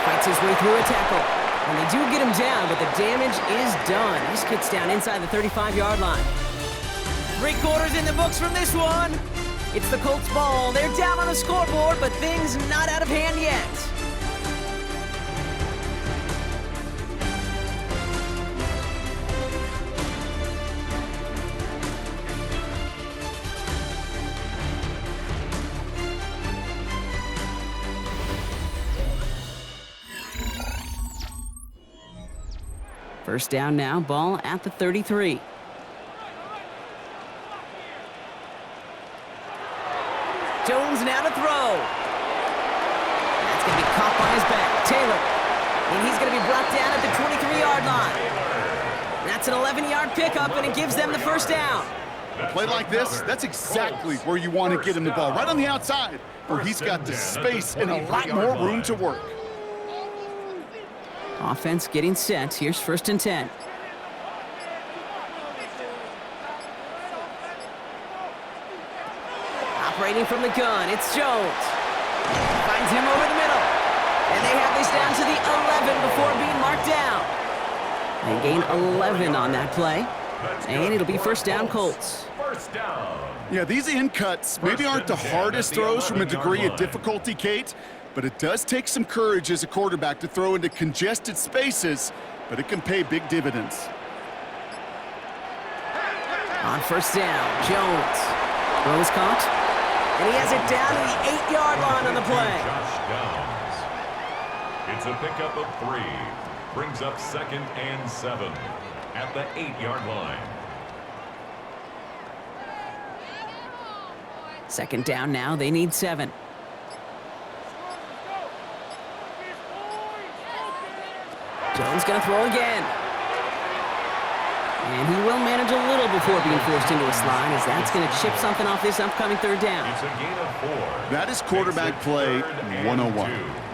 [SPEAKER 1] Fights his way through a tackle. And they do get him down, but the damage is done. He just gets down inside the 35-yard line. 3 quarters in the books from this one. It's the Colts ball. They're down on the scoreboard, but things not out of hand yet. First down now, ball at the 33. Jones now to throw. That's going to be caught by his back. Taylor. And he's going to be brought down at the 23-yard line. That's an 11-yard pickup, and it gives them the first down.
[SPEAKER 2] A play like this, that's exactly where you want to get him the ball, right on the outside, where he's got the space and a lot more room to work.
[SPEAKER 1] Offense getting set. Here's 1st and 10. Operating from the gun, it's Jones. Finds him over the middle. And they have this down to the 11 before being marked down. They gain 11 on that play. And it'll be first down, Colts.
[SPEAKER 3] First down.
[SPEAKER 2] Yeah, these in cuts maybe aren't the hardest throws from a degree of difficulty, Kate, but it does take some courage as a quarterback to throw into congested spaces, but it can pay big dividends.
[SPEAKER 1] On first down, Jones. Throw is caught. And he has it down to the 8-yard line on the play.
[SPEAKER 3] It's a pickup of 3. Brings up 2nd and 7 at the 8-yard line.
[SPEAKER 1] Second down now, they need 7. Jones gonna throw again. And he will manage a little before being forced into a slide, as that's gonna chip something off this upcoming third down.
[SPEAKER 3] It's a gain of 4.
[SPEAKER 2] That is quarterback play 101.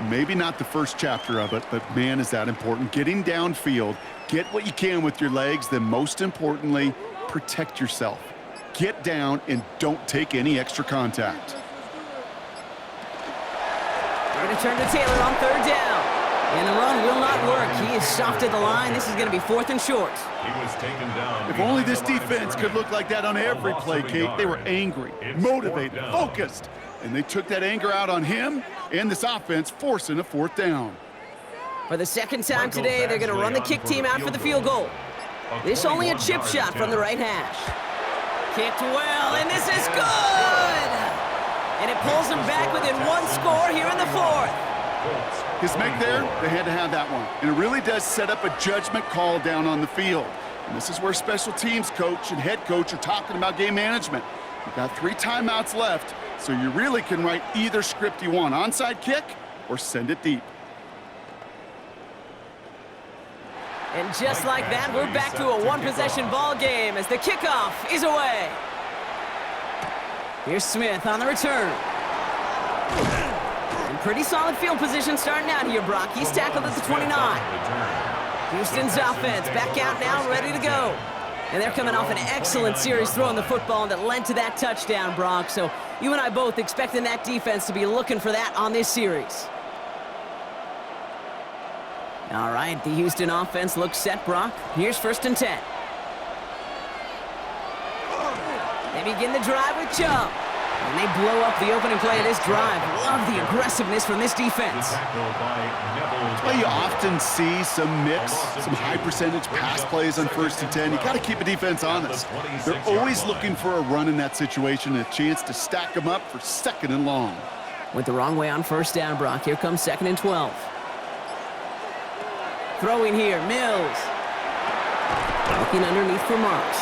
[SPEAKER 2] Maybe not the first chapter of it, but man, is that important. Getting downfield, get what you can with your legs, then most importantly, protect yourself. Get down and don't take any extra contact.
[SPEAKER 1] They're going to turn to Taylor on third down. And the run will not work. He is soft at the line. This is going to be 4th and short.
[SPEAKER 3] He was taken down.
[SPEAKER 2] If only this defense could look like that on every play, Kate. They were angry, motivated, focused, and they took that anger out on him and this offense, forcing a 4th down.
[SPEAKER 1] For the second time today, they're going to run the kick team out for the field goal. This only a chip shot from the right hash. Kicked well, and this is good! And it pulls them back within 1 score here in the 4th.
[SPEAKER 2] His make there, they had to have that one. And it really does set up a judgment call down on the field. And this is where special teams coach and head coach are talking about game management. You've got 3 timeouts left, so you really can write either script you want. Onside kick or send it deep.
[SPEAKER 1] And just like that, we're back to a 1-possession ball game as the kickoff is away. Here's Smith on the return. And pretty solid field position starting out here, Brock. He's tackled at the 29. Houston's offense back out now, ready to go. And they're coming off an excellent series throwing the football that led to that touchdown, Brock. So you and I both expecting that defense to be looking for that on this series. All right, the Houston offense looks set, Brock. Here's 1st and 10. They begin the drive with Chubb. And they blow up the opening play of this drive. Love the aggressiveness from this defense.
[SPEAKER 2] Well, you often see some mix, some high-percentage pass plays on 1st and 10. You got to keep a defense honest. They're always looking for a run in that situation, and a chance to stack them up for 2nd and long.
[SPEAKER 1] Went the wrong way on first down, Brock. Here comes 2nd and 12. Throwing here, Mills. Looking underneath for Marks.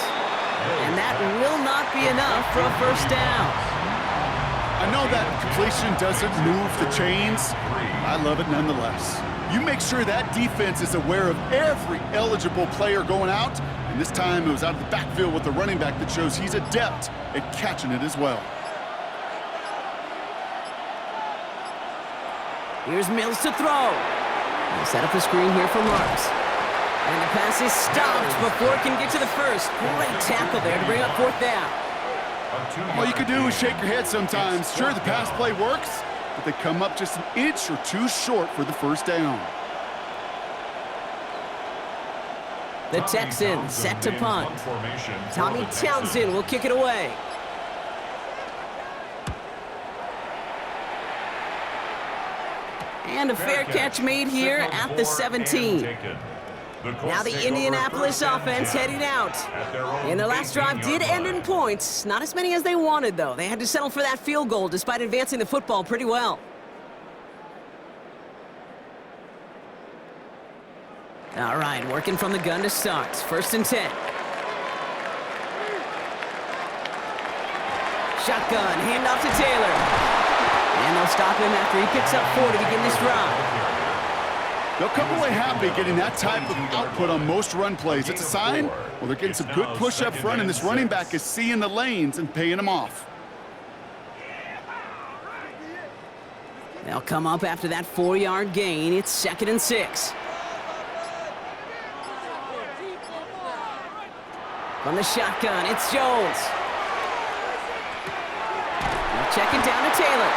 [SPEAKER 1] And that will not be enough for a first down.
[SPEAKER 2] I know that completion doesn't move the chains. I love it nonetheless. You make sure that defense is aware of every eligible player going out. And this time it was out of the backfield with the running back that shows he's adept at catching it as well.
[SPEAKER 1] Here's Mills to throw. He'll set up the screen here for Marks. And the pass is stopped before it can get to the first. Great tackle there to bring up 4th down.
[SPEAKER 2] All you can do is shake your head sometimes. Sure, the pass play works, but they come up just an inch or 2 short for the first down.
[SPEAKER 1] The Texans set to punt. Tommy Townsend will kick it away. And a fair catch made here at the 17. Now the Indianapolis offense heading out. And their last drive did end in points. Not as many as they wanted, though. They had to settle for that field goal despite advancing the football pretty well. All right, working from the gun to start. 1st and 10. Shotgun, handoff to Taylor. And they'll stop him after he picks up 4 to begin this drive.
[SPEAKER 2] They'll come away happy getting that type of output on most run plays. It's a sign, well, they're getting some good push up front, and this running back is seeing the lanes and paying them off.
[SPEAKER 1] They'll come up after that 4-yard gain. It's 2nd and 6. From the shotgun, it's Jones. They'll check it down to Taylor.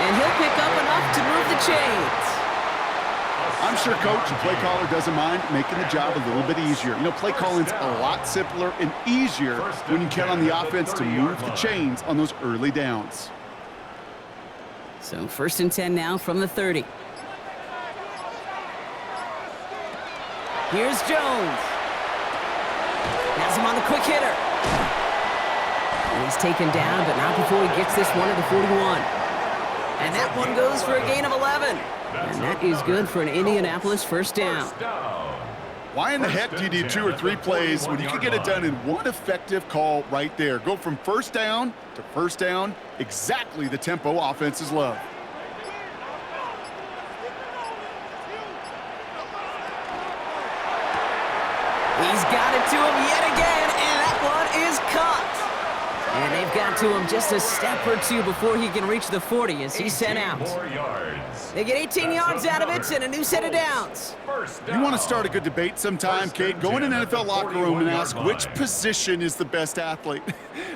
[SPEAKER 1] And he'll pick up enough to move the chains.
[SPEAKER 2] I'm sure coach and play caller doesn't mind making the job a little bit easier. You know, play calling's a lot simpler and easier when you count on the offense to move the chains on those early downs.
[SPEAKER 1] So 1st and 10 now from the 30. Here's Jones. Has him on the quick hitter. And he's taken down, but not before he gets this one at the 41. And that one goes for a gain of 11. And that is good for an Indianapolis 1st down.
[SPEAKER 2] Why in the heck do you need 2 or 3 plays when you can get it done in one effective call right there? Go from 1st down to 1st down, exactly the tempo offenses love.
[SPEAKER 1] He's got it to him yet again, and that one is caught. And they've got to him just a step or 2 before he can reach the 40 as he's sent out. They get 18 yards out of it and a new set of downs.
[SPEAKER 2] You want to start a good debate sometime, Kate? Go in an NFL locker room and ask which position is the best athlete.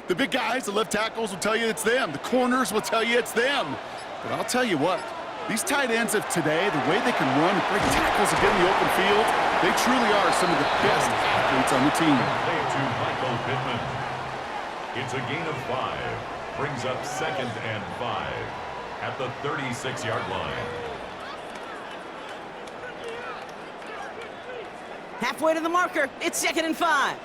[SPEAKER 2] The big guys, the left tackles will tell you it's them. The corners will tell you it's them. But I'll tell you what, these tight ends of today, the way they can run and break tackles and get in the open field, they truly are some of the best athletes on the team.
[SPEAKER 3] It's a gain of 5. Brings up 2nd and 5 at the 36-yard line.
[SPEAKER 1] Halfway to the marker. It's 2nd and 5.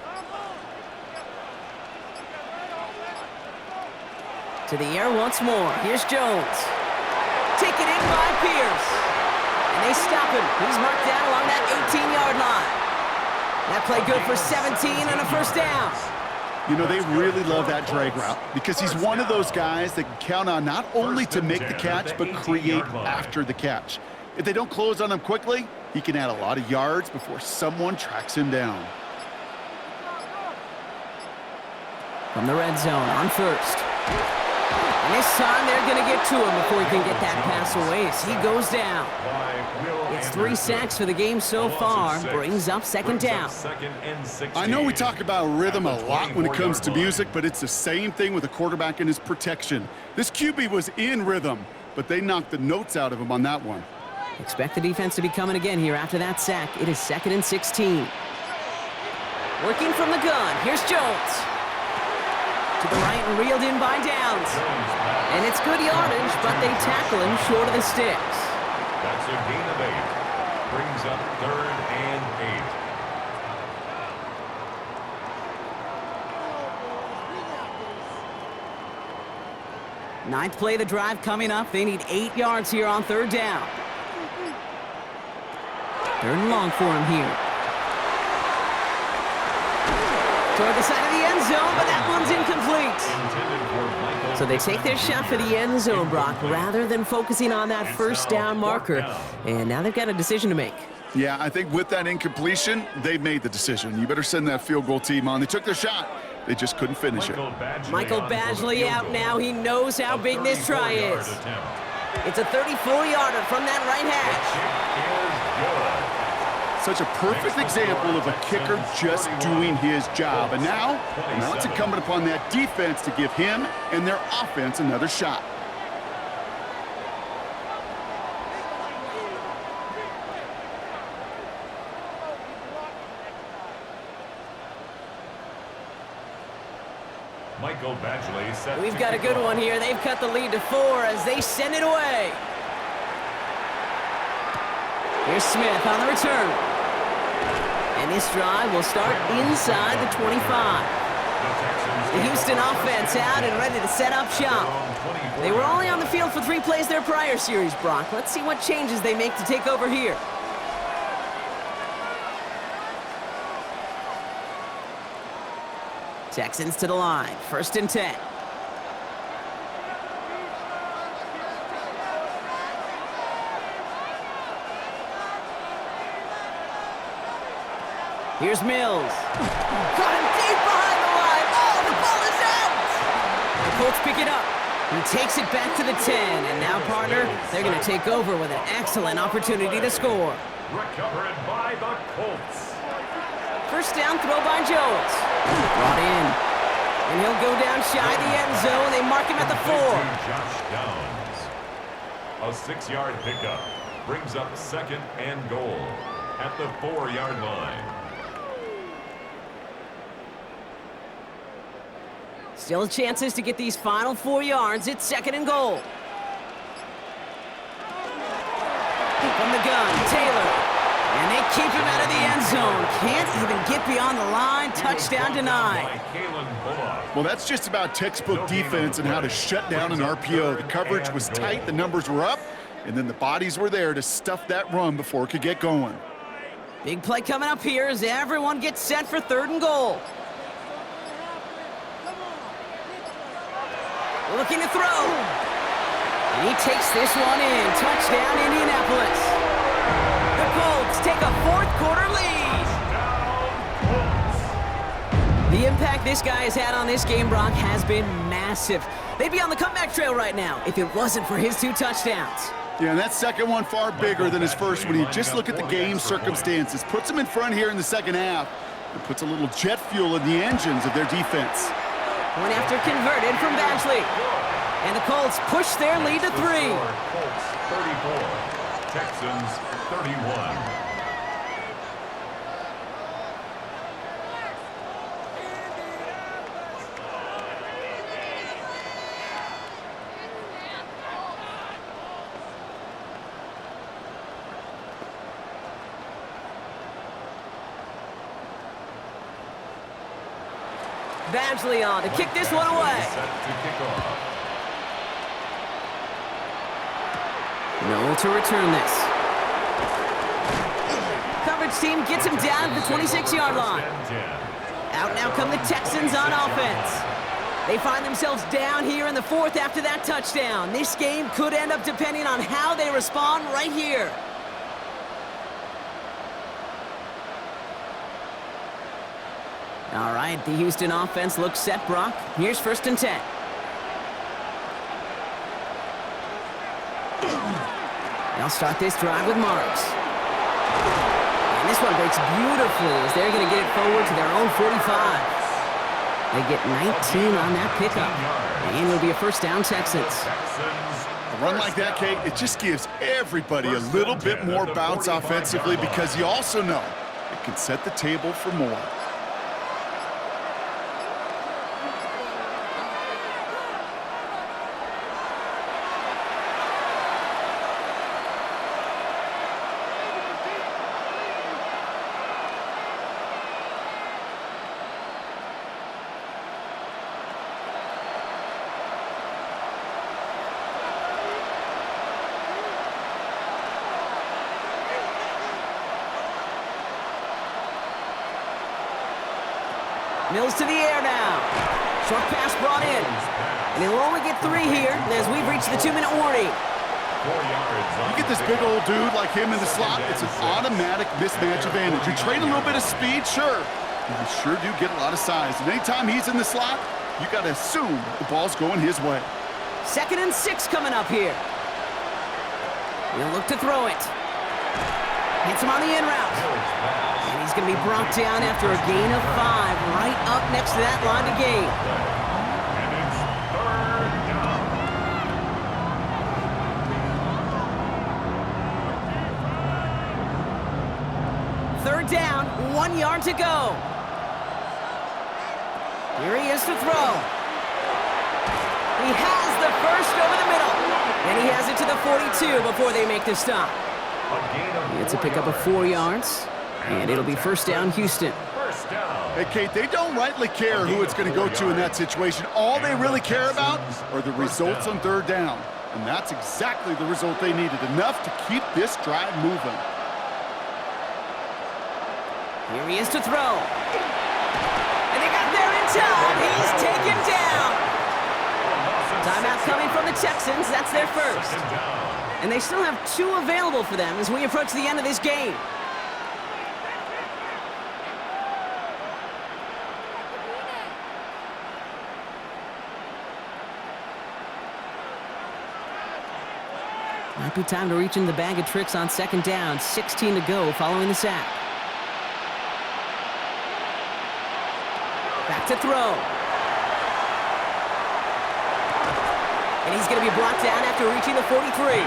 [SPEAKER 1] To the air once more. Here's Jones. Taken in by Pierce. And they stop him. He's marked down along that 18-yard line. That play good for 17 and a 1st down.
[SPEAKER 2] You know, they really love that drag route because he's one of those guys that can count on not only to make the catch, but create after the catch. If they don't close on him quickly, he can add a lot of yards before someone tracks him down.
[SPEAKER 1] From the red zone on 1st. And this time they're going to get to him before he can get that pass away as he goes down. It's 3 sacks for the game so far, brings up 2nd down.
[SPEAKER 2] I know we talk about rhythm a lot when it comes to music, but it's the same thing with a quarterback and his protection. This QB was in rhythm, but they knocked the notes out of him on that one.
[SPEAKER 1] Expect the defense to be coming again here after that sack. It is 2nd and 16. Working from the gun, here's Jones. To the right and reeled in by Downs. And it's good yardage, but they tackle him short of the sticks.
[SPEAKER 3] That's a gain of 8. Brings up 3rd and
[SPEAKER 1] 8. Ninth play of the drive coming up. They need 8 yards here on 3rd down. 3rd and long for him here. Toward the side of the end zone, but that one's incomplete. So they take their shot for the end zone, Brock, rather than focusing on that 1st down marker. And now they've got a decision to make.
[SPEAKER 2] Yeah, I think with that incompletion, they've made the decision. You better send that field goal team on. They took their shot. They just couldn't finish it.
[SPEAKER 1] Michael Badgley out now. He knows how big this try is. It's a 34-yarder from that right hash.
[SPEAKER 2] Such a perfect example of a kicker just doing his job. And now it's incumbent upon that defense to give him and their offense another shot.
[SPEAKER 3] Michael Badgley set.
[SPEAKER 1] We've got a good one here. They've cut the lead to 4 as they send it away. Here's Smith on the return. And this drive will start inside the 25. The Houston offense out and ready to set up shop. They were only on the field for 3 plays their prior series, Brock. Let's see what changes they make to take over here. Texans to the line, 1st and 10. Here's Mills. Got him deep behind the line. Oh, the ball is out! The Colts pick it up. He takes it back to the 10, and now, partner, they're going to take over with an excellent opportunity to score.
[SPEAKER 3] Recovered by the Colts.
[SPEAKER 1] 1st down throw by Jones. Brought in. And he'll go down shy of the end zone. They mark him at the 4.
[SPEAKER 3] Josh Downs. A 6-yard pickup brings up 2nd and goal at the 4-yard line.
[SPEAKER 1] Still chances to get these final 4 yards. It's 2nd and goal. From the gun, Taylor. And they keep him out of the end zone. Can't even get beyond the line. Touchdown denied.
[SPEAKER 2] Well, that's just about textbook defense and how to shut down an RPO. The coverage was tight, the numbers were up, and then the bodies were there to stuff that run before it could get going.
[SPEAKER 1] Big play coming up here as everyone gets set for 3rd and goal. Looking to throw. And he takes this one in. Touchdown, Indianapolis. The Colts take a 4th quarter lead. The impact this guy has had on this game, Brock, has been massive. They'd be on the comeback trail right now if it wasn't for his 2 touchdowns.
[SPEAKER 2] Yeah, and that second one far bigger than his first when you just look at the game circumstances. Puts them in front here in the 2nd half. It puts a little jet fuel in the engines of their defense.
[SPEAKER 1] Point after converted from Badgley. And the Colts push their lead to 3.
[SPEAKER 3] Colts 34, Texans 31.
[SPEAKER 1] Badgley on to kick this one away.
[SPEAKER 3] Set to kick off.
[SPEAKER 1] No to return this. Coverage team gets him down at the 26-yard line. Out now come the Texans on offense. They find themselves down here in the 4th after that touchdown. This game could end up depending on how they respond right here. All right, the Houston offense looks set, Brock. Here's 1st and 10. They'll start this drive with Marks. And this one breaks beautifully as they're going to get it forward to their own 45. They get 19 on that pickup. And it'll be a 1st down, Texans.
[SPEAKER 2] A run like that, Kate, it just gives everybody a little bit more bounce offensively because you also know it can set the table for more.
[SPEAKER 1] Mills to the air now. Short pass brought in. And he'll only get 3 here as we've reached the 2-minute warning.
[SPEAKER 3] 4 yards.
[SPEAKER 2] You get this big old dude like him in the slot, it's an automatic mismatch advantage. You trade a little bit of speed, sure. But you sure do get a lot of size. And anytime he's in the slot, you got to assume the ball's going his way.
[SPEAKER 1] 2nd and 6 coming up here. He'll look to throw it. Hits him on the in route. And he's going to be brought down after a gain of 5, right up next to that line to gain.
[SPEAKER 3] And it's
[SPEAKER 1] 3rd down, 1 yard to go. Here he is to throw. He has the first over the middle. And he has it to the 42 before they make the stop. It's a pickup of 4 yards. And it'll be 1st down, Houston.
[SPEAKER 3] First down.
[SPEAKER 2] Hey, Kate, they don't rightly care who it's going to go to in that situation. All they really care about are the results on 3rd down. And that's exactly the result they needed, enough to keep this drive moving.
[SPEAKER 1] Here he is to throw. And they got there in top. He's taken down. Timeout coming from the Texans. That's their first. And they still have 2 available for them as we approach the end of this game. Might be time to reach in the bag of tricks on second down. 16 to go following the sack. Back to throw. And he's going to be brought down after reaching the 43.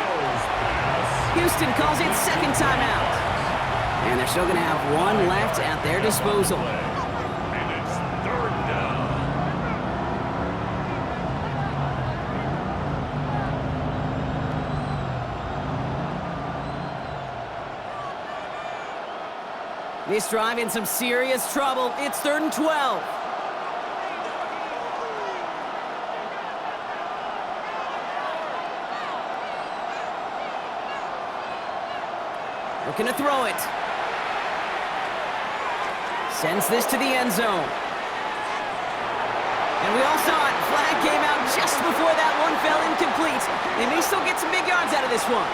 [SPEAKER 1] Houston calls it second timeout. And they're still going to have 1 left at their disposal.
[SPEAKER 3] And it's third down.
[SPEAKER 1] This drive in some serious trouble. It's 3rd and 12. Looking to throw it. Sends this to the end zone. And we all saw it. Flag came out just before that one fell incomplete. They may still get some big yards out of this one.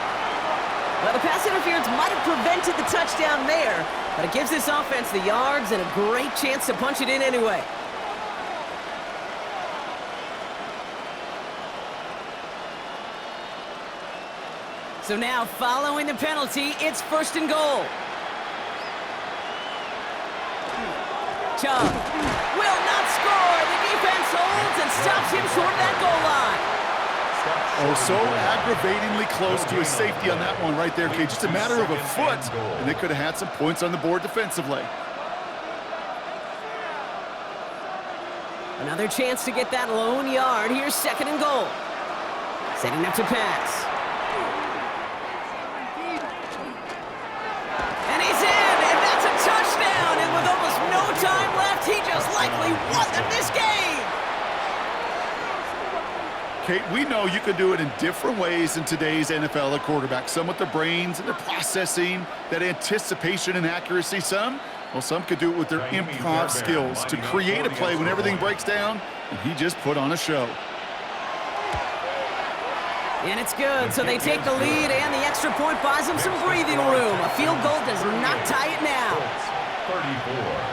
[SPEAKER 1] Well, the pass interference might have prevented the touchdown there, but it gives this offense the yards and a great chance to punch it in anyway. So now, following the penalty, it's 1st and goal. Chubb will not score. The defense holds and stops him short of that goal line.
[SPEAKER 2] Oh, so aggravatingly close to his safety on that one right there, Kate. Just a matter of a foot, and they could have had some points on the board defensively.
[SPEAKER 1] Another chance to get that lone yard. Here's 2nd and goal. Setting up to pass. And he's in, and that's a touchdown. And with almost no time left, he just likely won them this game.
[SPEAKER 2] Kate, we know you can do it in different ways in today's NFL at quarterback. Some with their brains and their processing, that anticipation and accuracy. Some could do it with their improv skills to create a play when everything breaks down, and he just put on a show.
[SPEAKER 1] And it's good, so they take the lead, and the extra point buys them some breathing room. A field goal does not tie it now.
[SPEAKER 3] 34.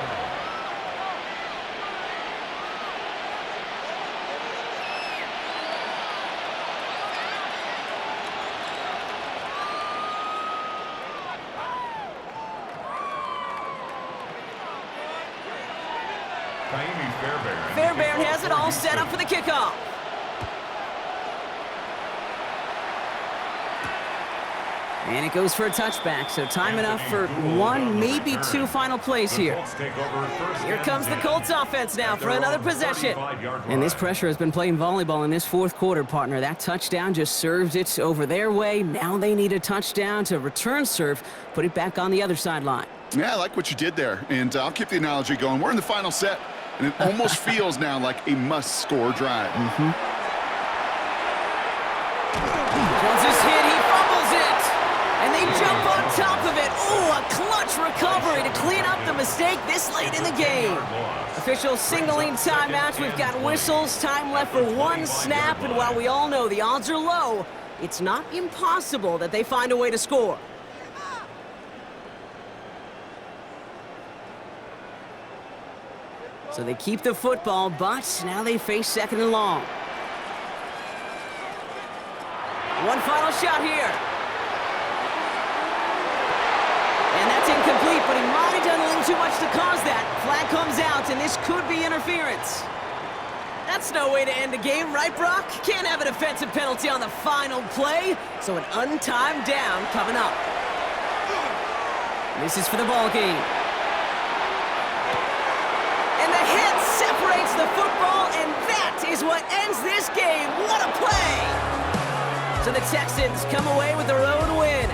[SPEAKER 1] Fairbairn has it all set up for the kickoff. And it goes for a touchback, so time enough for 1, maybe 2 final plays here. Here comes the Colts offense now for another possession. And this pressure has been playing volleyball in this 4th quarter, partner. That touchdown just served it over their way. Now they need a touchdown to return serve, put it back on the other sideline.
[SPEAKER 2] Yeah, I like what you did there, and I'll keep the analogy going. We're in the final set, and it almost feels now like a must-score drive.
[SPEAKER 1] Jones is hit, he fumbles it, and they jump on top of it. Ooh, a clutch recovery to clean up the mistake this late in the game. Officials singling timeouts. We've got whistles, time left for 1 snap, and while we all know the odds are low, it's not impossible that they find a way to score. So they keep the football, but now they face 2nd and long. One final shot here. And that's incomplete, but he might have done a little too much to cause that. Flag comes out, and this could be interference. That's no way to end the game, right, Brock? Can't have a defensive penalty on the final play, so an untimed down coming up. This is for the ball game. And the hit separates the football, and that is what ends this game. What a play! So the Texans come away with their own win.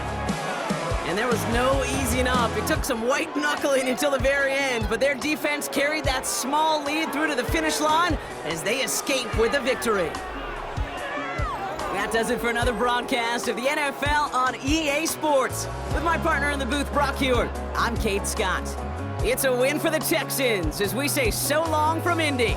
[SPEAKER 1] And there was no easing up. It took some white knuckling until the very end, but their defense carried that small lead through to the finish line as they escape with a victory. That does it for another broadcast of the NFL on EA Sports. With my partner in the booth, Brock Hewitt, I'm Kate Scott. It's a win for the Texans as we say so long from Indy.